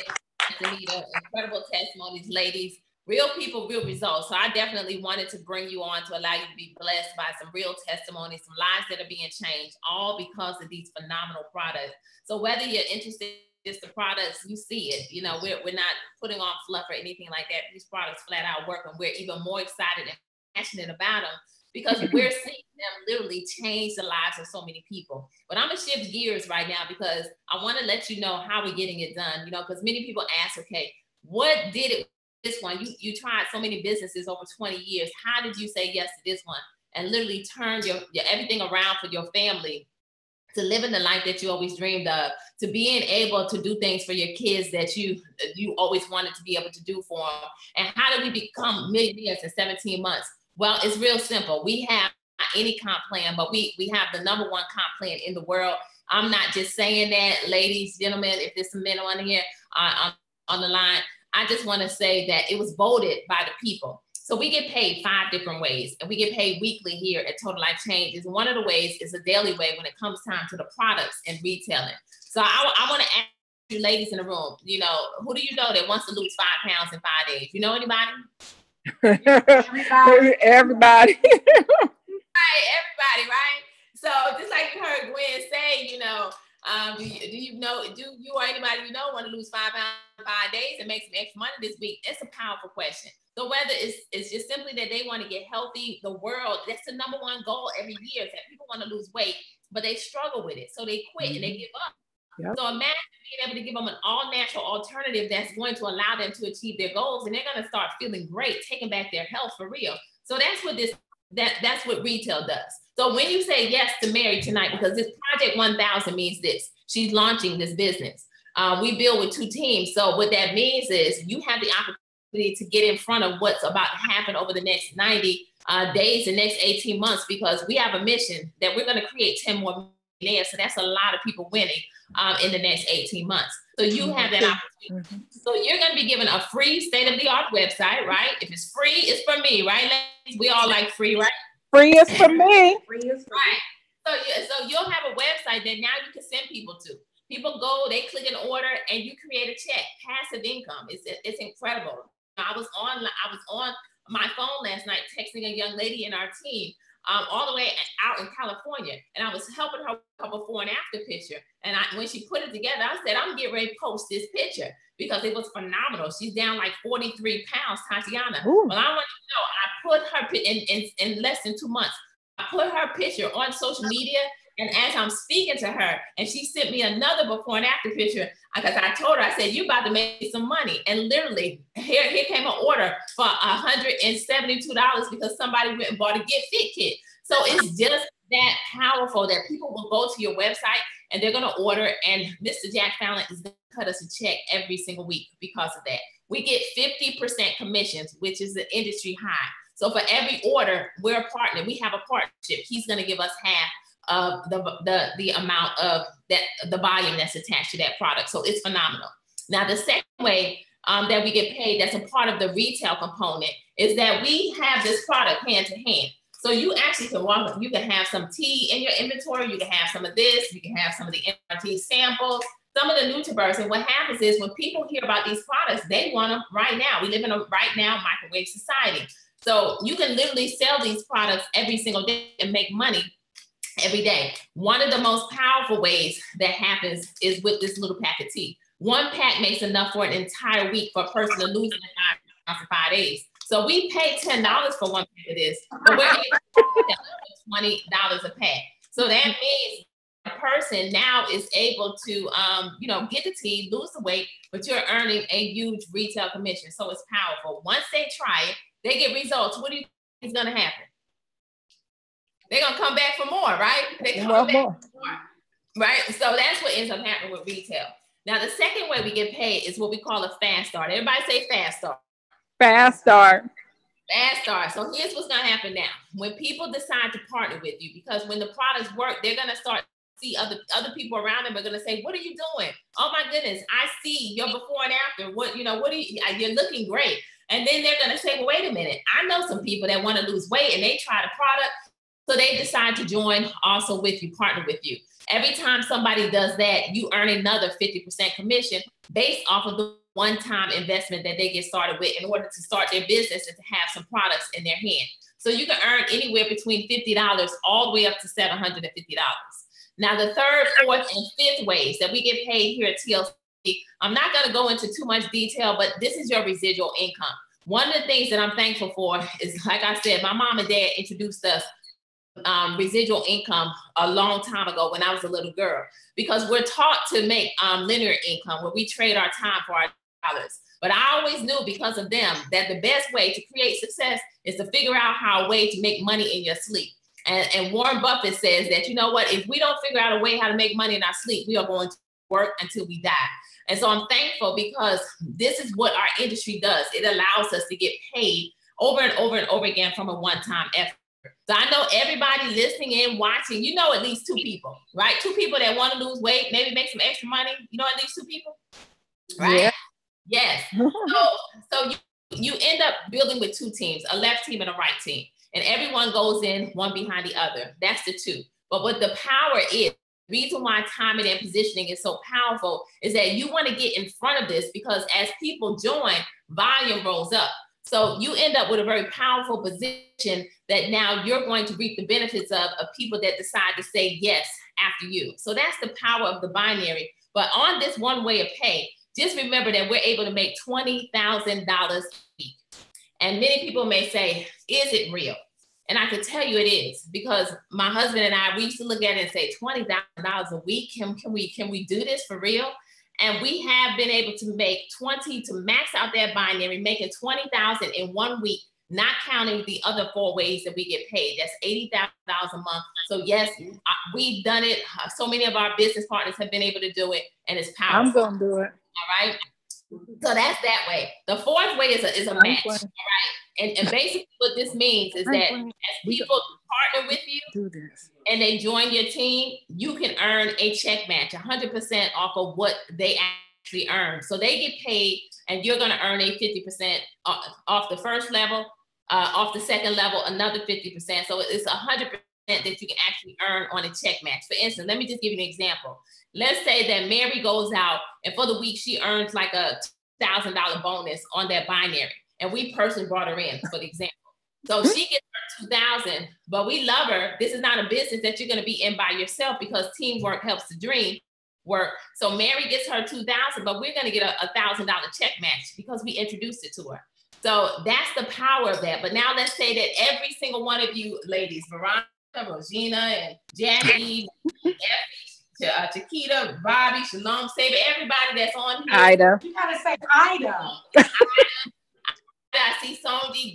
and Anita. Incredible testimonies, ladies. Real people, real results. So I definitely wanted to bring you on to allow you to be blessed by some real testimonies, some lives that are being changed, all because of these phenomenal products. So whether you're interested in the products, you see it. You know, we're not putting on fluff or anything like that. These products flat out work, and we're even more excited and passionate about them because we're seeing them literally change the lives of so many people. But I'm gonna shift gears right now because I want to let you know how we're getting it done. You know, because many people ask, okay, what did it? This one, you tried so many businesses over 20 years. How did you say yes to this one and literally turn your everything around for your family, to living the life that you always dreamed of, to being able to do things for your kids that you always wanted to be able to do for them? And how did we become millionaires in 17 months? Well, it's real simple. We have any comp plan, but we have the #1 comp plan in the world. I'm not just saying that, ladies, gentlemen, if there's some men on here on the line, I just want to say that it was voted by the people. So we get paid 5 different ways, and we get paid weekly here at Total Life Changes. And one of the ways is a daily way when it comes time to the products and retailing. So I want to ask you ladies in the room, you know, who do you know that wants to lose 5 pounds in 5 days? You know anybody? Everybody. Right, everybody, right? So just like you heard Gwen say, you know, Do you know, do you or anybody you know want to lose 5 pounds in 5 days and make some extra money this week? It's a powerful question. So whether it's just simply that they want to get healthy, the world, that's the number one goal every year, is that people want to lose weight, but they struggle with it. So they quit and they give up. Yep. So imagine being able to give them an all-natural alternative that's going to allow them to achieve their goals, and they're going to start feeling great, taking back their health for real. So that's what that's what retail does. So when you say yes to Mary tonight, because this Project 1000 means this, she's launching this business. We build with 2 teams. So what that means is you have the opportunity to get in front of what's about to happen over the next 90 days, the next 18 months, because we have a mission that we're going to create 10 more millionaires. So that's a lot of people winning in the next 18 months. So you have that opportunity. So you're going to be given a free state-of-the-art website, right? If it's free, it's for me, right, ladies? We all like free, right? Free is for me. Free is for right. So you'll have a website that now you can send people to. People go, they click an order, and you create a check. Passive income. It's incredible. I was on my phone last night texting a young lady in our team all the way out in California, and I was helping her with a before and after picture. And when she put it together, I said, I'm getting ready to post this picture because it was phenomenal. She's down like 43 pounds, Tatiana. Ooh. Well, I want you to know, I put her in less than 2 months. I put her picture on social media, and as I'm speaking to her, and she sent me another before and after picture, because I told her, I said, you about to make some money. And literally, here came an order for $172 because somebody went and bought a Get Fit kit. So it's just that powerful that people will go to your website and they're going to order, and Mr. Jack Fallon is going to cut us a check every single week because of that. We get 50% commissions, which is the industry high. So for every order, we're a partner. We have a partnership. He's going to give us half of the amount of the volume that's attached to that product. So it's phenomenal. Now, the second way that we get paid, that's a part of the retail component, is that we have this product hand to hand. So you actually can walk, you can have some tea in your inventory, you can have some of this, you can have some of the MRT samples, some of the NutriBurst. And what happens is when people hear about these products, they want them right now. We live in a right now microwave society. So you can literally sell these products every single day and make money every day. One of the most powerful ways that happens is with this little pack of tea. 1 pack makes enough for an entire week for a person to lose 5 pounds for 5 days. So we pay $10 for 1 pack of this, but we're able to $20 a pack. So that means a person now is able to, get the tea, lose the weight, but you're earning a huge retail commission. So it's powerful. Once they try it, they get results. What do you think is going to happen? They're going to come back for more, right? They come back for more, right? So that's what ends up happening with retail. Now, the second way we get paid is what we call a fast start. Everybody say fast start. Fast start. Fast start. So here's what's going to happen now. When people decide to partner with you, because when the products work, they're going to start to see other people around them are going to say, what are you doing? Oh my goodness, I see your before and after. You're looking great. And then they're going to say, well, wait a minute. I know some people that want to lose weight and they try the product. So they decide to join also with you, partner with you. Every time somebody does that, you earn another 50% commission based off of the one-time investment that they get started with in order to start their business and to have some products in their hand. So you can earn anywhere between $50 all the way up to $750. Now, the third, fourth, and fifth ways that we get paid here at TLC, I'm not going to go into too much detail, but this is your residual income. One of the things that I'm thankful for is, like I said, my mom and dad introduced us residual income a long time ago when I was a little girl, because we're taught to make linear income where we trade our time for our dollars. But I always knew because of them that the best way to create success is to figure out a way to make money in your sleep. And Warren Buffett says that, you know what, if we don't figure out a way how to make money in our sleep, we are going to work until we die. And so I'm thankful because this is what our industry does. It allows us to get paid over and over and over again from a one-time effort. So I know everybody listening in, watching, you know at least 2 people, right? 2 people that want to lose weight, maybe make some extra money. You know at least 2 people, right? Yeah. Yes. So you end up building with 2 teams, a left team and a right team. And everyone goes in one behind the other. That's the 2. But what the power is, the reason why timing and positioning is so powerful is that you want to get in front of this because as people join, volume rolls up. So you end up with a very powerful position that now you're going to reap the benefits of people that decide to say yes after you. So that's the power of the binary. But on this one way of pay, just remember that we're able to make $20,000 a week. And many people may say, is it real? And I can tell you it is, because my husband and I, we used to look at it and say, $20,000 a week, can we do this for real? And we have been able to make 20, to max out that binary, making 20,000 in 1 week, not counting the other 4 ways that we get paid. That's $80,000 a month. So yes, we've done it. So many of our business partners have been able to do it, and it's powerful. I'm gonna do it. All right. So that's that way. The fourth way is a match. All right. And basically what this means is that as people partner with you and they join your team, you can earn a check match, 100% off of what they actually earn. So they get paid, and you're going to earn a 50% off the first level, off the second level, another 50%. So it's 100% that you can actually earn on a check match. For instance, let me just give you an example. Let's say that Mary goes out and for the week she earns like a $1,000 bonus on that binary, and we personally brought her in for the example. So she gets her 2,000, but we love her. This is not a business that you're going to be in by yourself, because teamwork helps the dream work. So Mary gets her 2,000, but we're going to get a $1,000 check match because we introduced it to her. So that's the power of that. But now let's say that every single one of you ladies, Veronica, Rosina, and Jackie, Chiquita, Bobby, Shalom, Saber, everybody that's on here. Ida. You gotta say Ida. I see Sonji,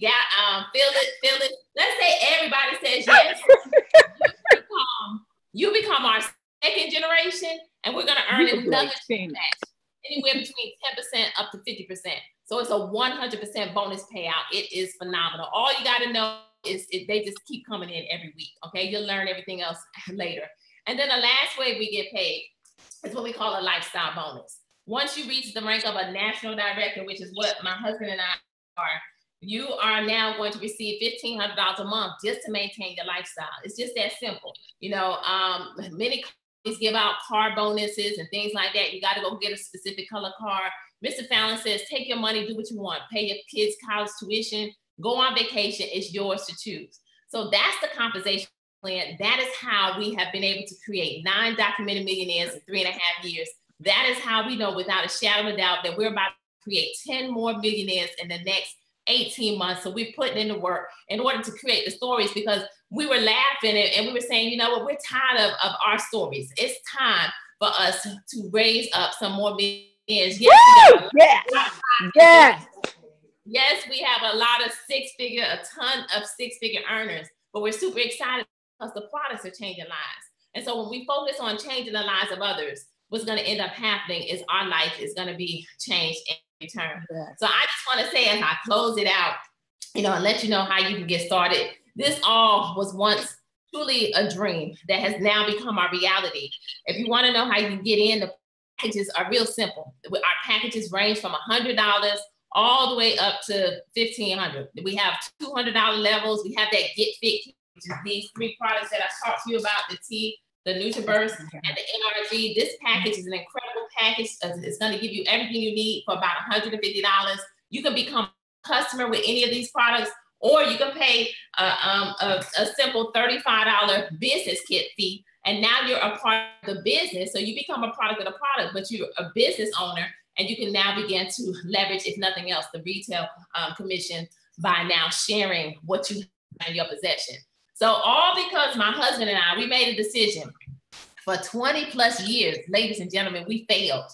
Phyllis. Let's say everybody says yes. you become our second generation, and we're gonna earn another match, anywhere between 10% up to 50%. So it's a 100% bonus payout. It is phenomenal. All you gotta know is they just keep coming in every week. Okay, you'll learn everything else later. And then the last way we get paid is what we call a lifestyle bonus. Once you reach the rank of a national director, which is what my husband and I are, you are now going to receive $1,500 a month just to maintain your lifestyle. It's just that simple. You know, many companies give out car bonuses and things like that. You got to go get a specific color car. Mr. Fallon says, take your money, do what you want, pay your kids' college tuition, go on vacation. It's yours to choose. So that's the compensation plan. That is how we have been able to create 9 documented millionaires in 3.5 years. That is how we know without a shadow of a doubt that we're about to create 10 more millionaires in the next 18 months. So we're putting in the work in order to create the stories, because we were laughing and we were saying, you know what, we're tired of our stories. It's time for us to raise up some more millionaires. Yes, we have a lot of a ton of six-figure earners, but we're super excited because the products are changing lives. And so when we focus on changing the lives of others, what's going to end up happening is our life is going to be changed in return. Yeah. So I just want to say, as I close it out, and let you know how you can get started. This all was once truly a dream that has now become our reality. If you want to know how you can get in, the packages are real simple. Our packages range from $100 all the way up to $1,500. We have $200 levels. We have that Get Fit, which is these 3 products that I talked to you about, the T, the NutriBurst, and the NRG. This package is an incredible package. It's going to give you everything you need for about $150. You can become a customer with any of these products, or you can pay a simple $35 business kit fee, and now you're a part of the business. So you become a product of the product, but you're a business owner, and you can now begin to leverage, if nothing else, the retail commission by now sharing what you have in your possession. So all because my husband and I, we made a decision for 20 plus years, ladies and gentlemen, we failed.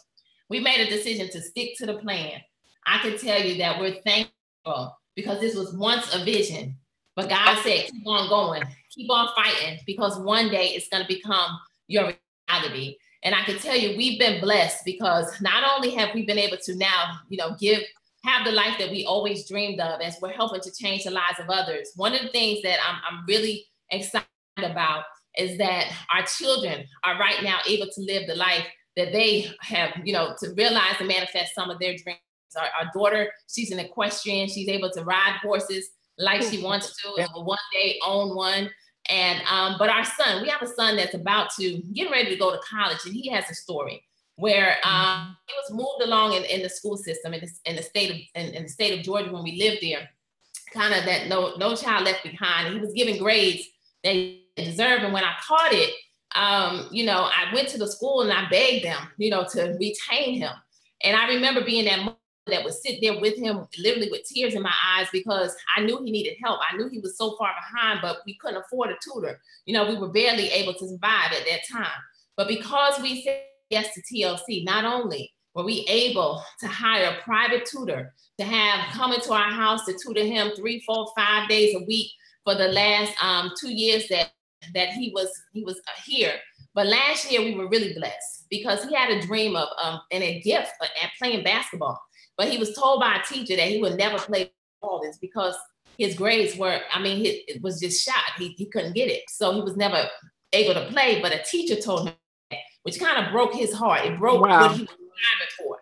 We made a decision to stick to the plan. I can tell you that we're thankful because this was once a vision, but God said, keep on going, keep on fighting, because one day it's going to become your reality. And I can tell you, we've been blessed because not only have we been able to now, have the life that we always dreamed of as we're helping to change the lives of others. One of the things that I'm really excited about is that our children are right now able to live the life that they have, to realize and manifest some of their dreams. Our daughter, she's an equestrian. She's able to ride horses like she wants to, and will one day own one. And, but our son, we have a son that's about to get ready to go to college, and he has a story where he was moved along in the school system in the state of Georgia when we lived there, kind of that no child left behind. And he was given grades that he deserved. And when I caught it, you know, I went to the school and I begged them, you know, to retain him. And I remember being that mother that would sit there with him, literally with tears in my eyes, because I knew he needed help. I knew he was so far behind, but we couldn't afford a tutor. You know, we were barely able to survive at that time. But because we said yes to TLC, not only were we able to hire a private tutor to have come into our house to tutor him 3, 4, 5 days a week for the last 2 years that he was here. But last year we were really blessed because he had a dream of and a gift at playing basketball. But he was told by a teacher that he would never play ball because his grades were, I mean, it was just shot. He couldn't get it. So he was never able to play, but a teacher told him that, which kind of broke his heart. It broke what he was striving for.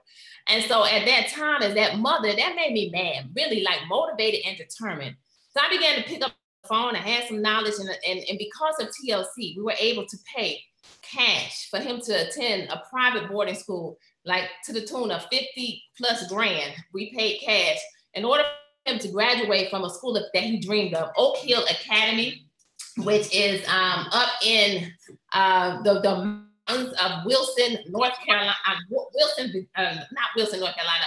And so at that time, as that mother, that made me mad, really like motivated and determined. So I began to pick up the phone. I had some knowledge, and because of TLC, we were able to pay cash for him to attend a private boarding school, like to the tune of 50+ grand. We paid cash in order for him to graduate from a school that he dreamed of, Oak Hill Academy, which is up in the mountains of Wilson, North Carolina. Not Wilson, North Carolina.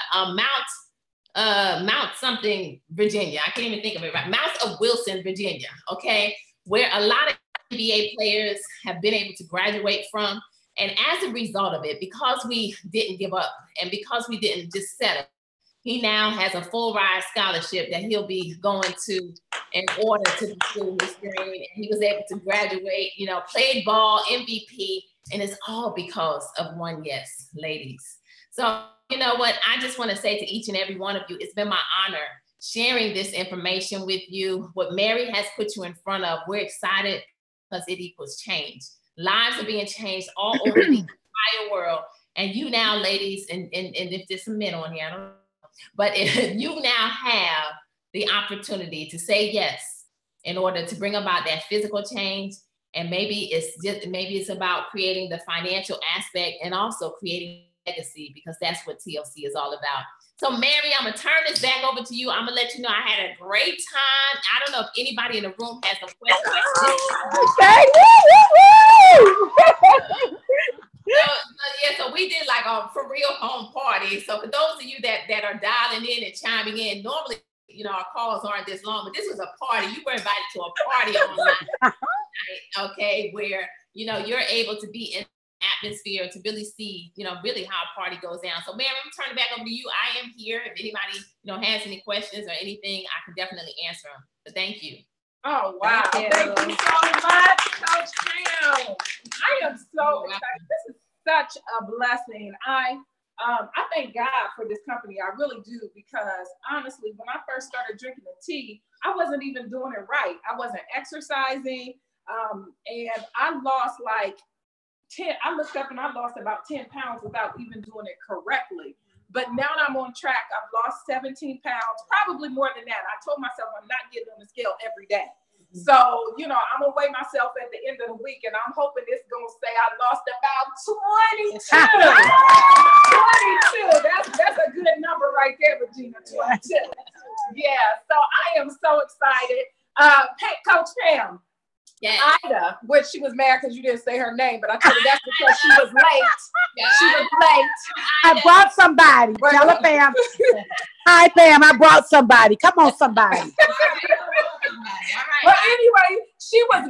Mount something, Virginia. I can't even think of it right. Mount of Wilson, Virginia. Okay, where a lot of NBA players have been able to graduate from. And as a result of it, because we didn't give up and because we didn't just settle, he now has a full ride scholarship that he'll be going to in order to pursue his dream. And he was able to graduate, you know, played ball, MVP, and it's all because of one yes, ladies. So, you know what? I just want to say to each and every one of you, it's been my honor sharing this information with you. What Mary has put you in front of, we're excited because it equals change. Lives are being changed all over the entire world. And you now, ladies, and if there's some men on here, I don't know, but if you now have the opportunity to say yes in order to bring about that physical change. And maybe it's about creating the financial aspect and also creating legacy, because that's what TLC is all about. So Mary, I'm gonna turn this back over to you. I'm gonna let you know I had a great time. I don't know if anybody in the room has a question. So we did like a for real home party. So for those of you that are dialing in and chiming in, normally, you know, our calls aren't this long, but this was a party. You were invited to a party online, okay, where, you know, you're able to be in atmosphere to really see, you know, really how a party goes down. So Mary, I'm turning it back over to you. I am here. If anybody, you know, has any questions or anything, I can definitely answer them. But thank you. Oh, wow. Thank you so much, Coach Pam. I am so excited. This is such a blessing. I thank God for this company. I really do, because honestly, when I first started drinking the tea, I wasn't even doing it right. I wasn't exercising. And I lost like 10, I looked up and I lost about 10 pounds without even doing it correctly. But now that I'm on track, I've lost 17 pounds, probably more than that. I told myself I'm not getting on the scale every day. So, you know, I'm gonna weigh myself at the end of the week, and I'm hoping it's gonna say I lost about 22. 22. That's a good number right there, Regina. 22. Yeah. So I am so excited. Hey, Coach Pam. Yes. Ida, which she was mad because you didn't say her name, but I told her that's because she was late. Yeah, she was late. I brought somebody. Tell her, Pam. Hi, Pam. I brought somebody. Come on, somebody. Well, anyway, she was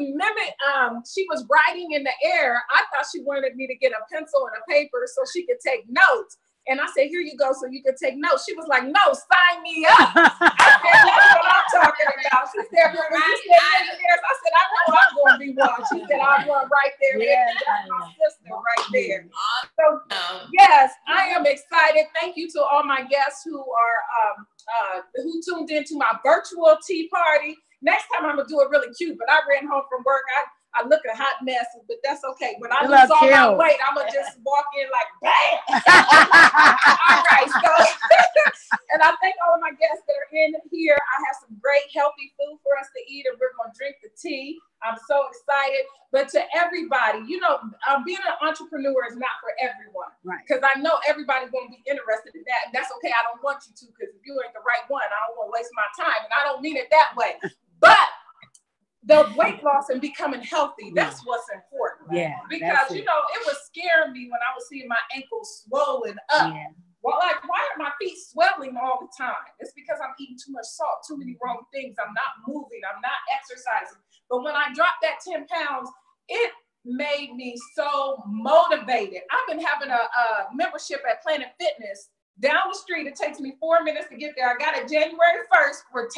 writing in the air. I thought she wanted me to get a pencil and a paper so she could take notes. And I said, here you go, so you can take notes. She was like, no, sign me up. I said, that's what I'm talking about. She said, when you said engineers, I said, I know I'm going to be one. She said, I'll run right there. Yeah. That's my sister right there. So, yes, I am excited. Thank you to all my guests who who tuned into my virtual tea party. Next time I'm going to do it really cute, but I ran home from work. I look a hot mess, but that's okay. When I lose all my weight, I'm going to just walk in like, bam. All right. So, and I thank all of my guests that are in here. I have some great healthy food for us to eat, and we're going to drink the tea. I'm so excited. But to everybody, you know, being an entrepreneur is not for everyone. Right. Because I know everybody's going to be interested in that. And that's okay. I don't want you to, because if you ain't the right one, I don't want to waste my time. And I don't mean it that way. But the weight loss and becoming healthy. That's what's important. Yeah. Because, you know, it was scaring me when I was seeing my ankles swollen up. Yeah. Well, like, why are my feet swelling all the time? It's because I'm eating too much salt, too many wrong things. I'm not moving. I'm not exercising. But when I dropped that 10 pounds, it made me so motivated. I've been having a membership at Planet Fitness down the street. It takes me 4 minutes to get there. I got it January 1st for $10.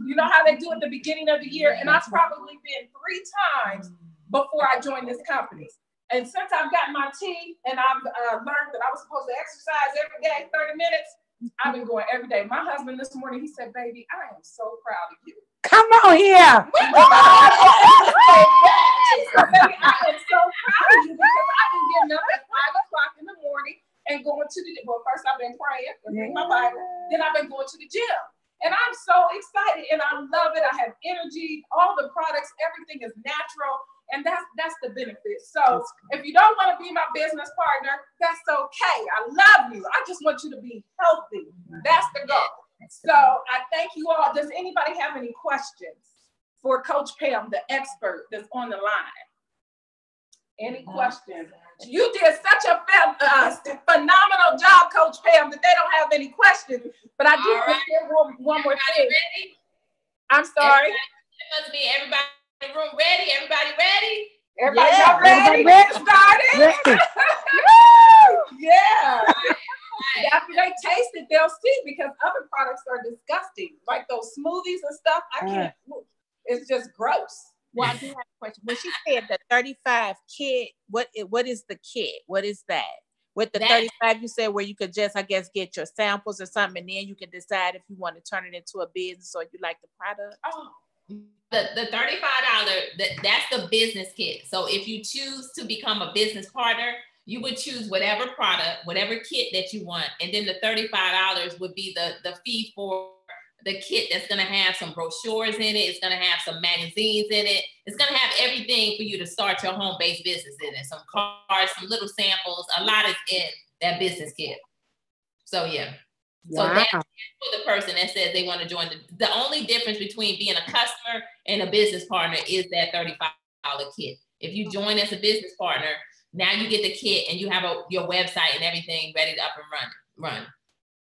You know how they do at the beginning of the year. And I've probably been 3 times before I joined this company. And since I've gotten my tea and I've learned that I was supposed to exercise every day, 30 minutes, I've been going every day. My husband this morning, he said, baby, I am so proud of you. Come on here. He said, baby, I am so proud of you because I've been getting up at 5 o'clock in the morning and going to the, well, first I've been praying, reading my Bible, then I've been going to the gym. And I'm so excited and I love it. I have energy, all the products, everything is natural. And that's the benefit. So if you don't want to be my business partner, that's okay. I love you. I just want you to be healthy. That's the goal. So I thank you all. Does anybody have any questions for Coach Pam, the expert that's on the line? Any questions? You did such a phenomenal job, Coach Pam, that they don't have any questions. But I do want to share one more thing. I'm sorry. It must be everybody. The room ready? Everybody ready? Everybody ready? Ready. Started? Ready. Yeah. After they taste it, they'll see because other products are disgusting. Like those smoothies and stuff, I can't. It's just gross. Well, I do have a question. When she said the 35 kit, what is the kit? What is that? With the 35, you said where you could just, I guess, get your samples or something, and then you can decide if you want to turn it into a business or you like the product. Oh. The $35, that's the business kit. So if you choose to become a business partner, you would choose whatever product, whatever kit that you want. And then the $35 would be the fee for the kit that's going to have some brochures in it. It's going to have some magazines in it. It's going to have everything for you to start your home-based business in it. Some cards, some little samples, a lot is in that business kit. So yeah. So that's for the person that says they want to join. The only difference between being a customer and a business partner is that $35 kit. If you join as a business partner, now you get the kit and you have your website and everything ready to up and run.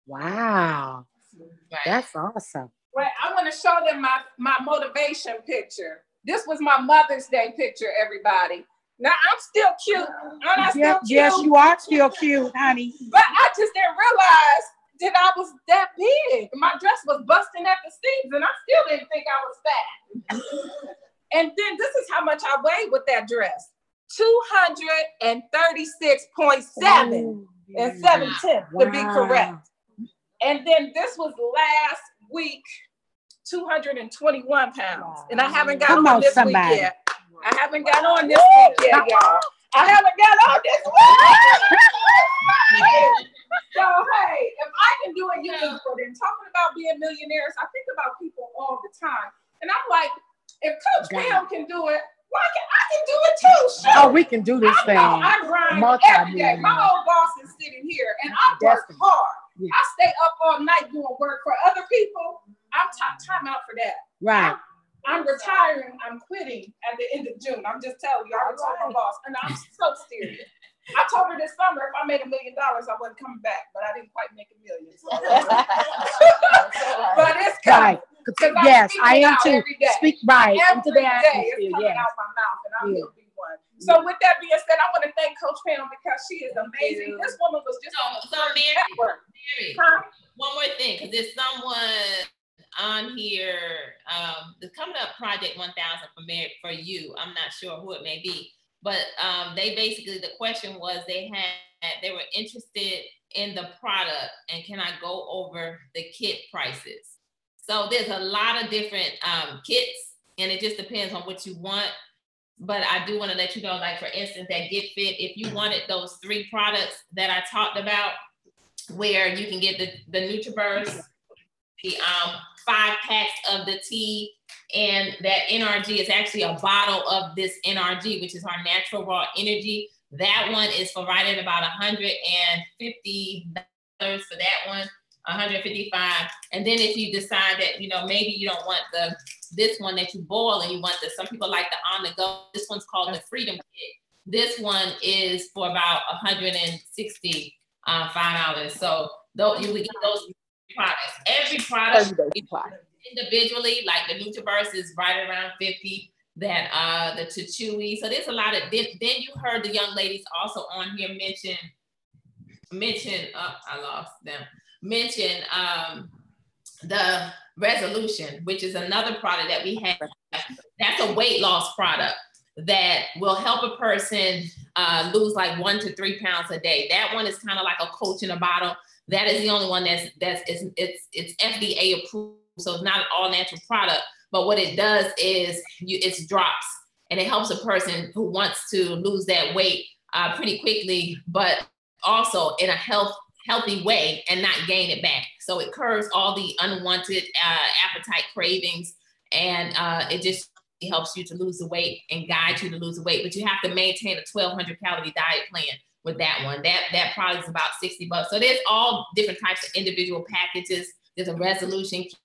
Wow. Right. That's awesome. Well, I want to show them my motivation picture. This was my Mother's Day picture, everybody. Now, I'm still cute. Aren't I still cute? Yes, you are still cute, honey. But I just didn't realize that I was that big. My dress was busting at the seams, and I still didn't think I was fat. And then this is how much I weighed with that dress. 236.7 and 7/10 to be correct. And then this was last week, 221 pounds. And I haven't got on this week yet. I haven't got on this week yet, y'all. I haven't got on this week. So, hey, if I can do it, you can do it. And talking about being millionaires, I think about people all the time. And I'm like, if Coach Pam can do it, I can do it too. Sure. Oh, we can do this thing. I grind every day. My old boss is sitting here, and I work hard. Yeah. I stay up all night doing work for other people. I'm time out for that. Right. I'm retiring. I'm quitting at the end of June. I'm just telling you. I told my boss, and I'm so serious. I told her this summer if I made $1 million, I wasn't coming back, but I didn't quite make $1 million. But it's coming. Right. Yes, I am too. Speak right into every that. Day it's coming out my mouth, and I will be one. So with that being said, I want to thank Coach Pam because she is amazing. This woman was just Mary, huh? One more thing, because there's someone on here, the Coming Up Project 1000 for you. I'm not sure who it may be, but they basically, the question was they were interested in the product and can I go over the kit prices? So there's a lot of different kits and it just depends on what you want. But I do want to let you know, like for instance, that Get Fit, if you wanted those 3 products that I talked about, where you can get the NutriBurst, the 5 packs of the tea, and that NRG is actually a bottle of this NRG, which is our natural raw energy. That one is for right at about $150 for that one. 155. And then if you decide that, you know, maybe you don't want this one that you boil and you want some people like the on the go. This one's called the Freedom Kit. This one is for about $165. So you would get those products. Every product individually, like the NutriBurst is right around 50. That the Chewy. So there's a lot of. Then you heard the young ladies also on here mention. I lost them. Mention the Resolution, which is another product that we have. That's a weight loss product that will help a person lose like 1 to 3 pounds a day. That one is kind of like a Coach in a bottle. That is the only one it's FDA approved, so it's not an all natural product. But what it does is it's drops, and it helps a person who wants to lose that weight pretty quickly, but also in a healthy way and not gain it back. So it curbs all the unwanted appetite cravings, and it just helps you to lose the weight and guide you to lose the weight. But you have to maintain a 1,200 calorie diet plan with that one. That product is about $60. So there's all different types of individual packages. There's a Resolution kit.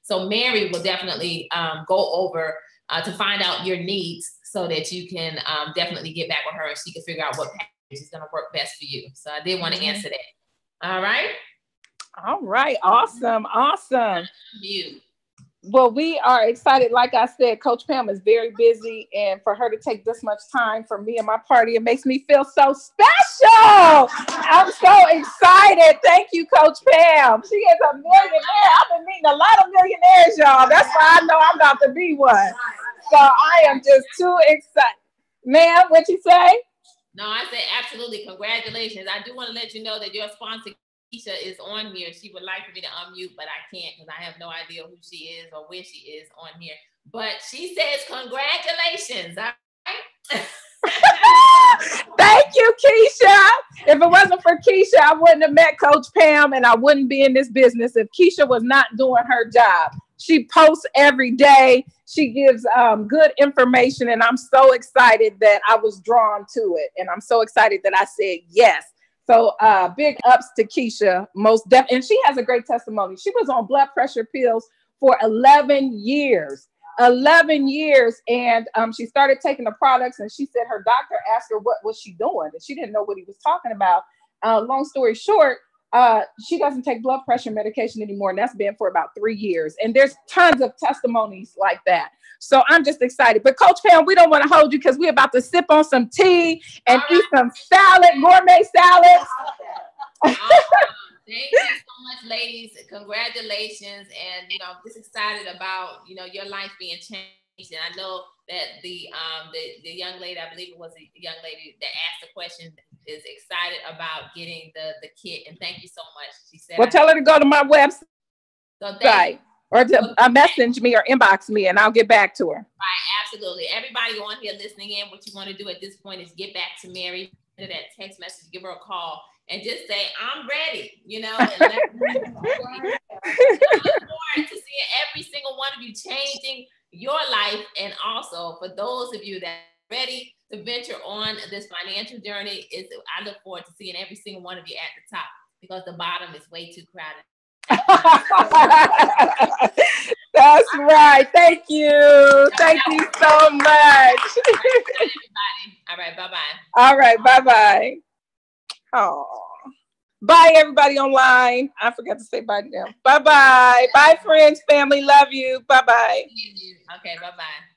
So Mary will definitely go over to find out your needs so that you can definitely get back with her and she can figure out what package is going to work best for you. So I did want to answer that. All right. All right. Awesome. Awesome. You. Well, we are excited. Like I said, Coach Pam is very busy, and for her to take this much time for me and my party, it makes me feel so special. I'm so excited. Thank you, Coach Pam. She is a millionaire. I've been meeting a lot of millionaires, y'all. That's why I know I'm about to be one. So I am just too excited. Ma'am, what you say? No, I say absolutely. Congratulations. I do want to let you know that your sponsor, Keisha, is on here. She would like for me to unmute, but I can't because I have no idea who she is or where she is on here. But she says congratulations. All right? Thank you, Keisha. If it wasn't for Keisha, I wouldn't have met Coach Pam, and I wouldn't be in this business if Keisha was not doing her job. She posts every day. She gives good information, and I'm so excited that I was drawn to it, and I'm so excited that I said yes. So big ups to Keisha, most definitely. And she has a great testimony. She was on blood pressure pills for 11 years. 11 years. And she started taking the products, and she said her doctor asked her what was she doing, and she didn't know what he was talking about. Long story short, she doesn't take blood pressure medication anymore, and that's been for about 3 years. And there's tons of testimonies like that. So I'm just excited. But Coach Pam, we don't want to hold you because we're about to sip on some tea and eat some salad, gourmet salads. Thank you so much, ladies. Congratulations. And, you know, I'm just excited about, you know, your life being changed. And I know that the young lady, I believe it was a young lady that asked the question, is excited about getting the kit. And thank you so much. She said, well, tell her to go to my website. So thank you. Or to message me or inbox me, and I'll get back to her. Right, absolutely. Everybody on here listening in, what you want to do at this point is get back to Mary, send her that text message, give her a call, and just say, I'm ready, you know. And I look forward to seeing every single one of you changing your life, and also for those of you that are ready to venture on this financial journey, I look forward to seeing every single one of you at the top, because the bottom is way too crowded. That's right. Thank you. Thank you so much. All right. Bye-bye. All right. Bye-bye. Oh, bye, everybody online. I forgot to say bye to them. Bye-bye. Bye, friends, family. Love you. Bye-bye. Okay. Bye-bye.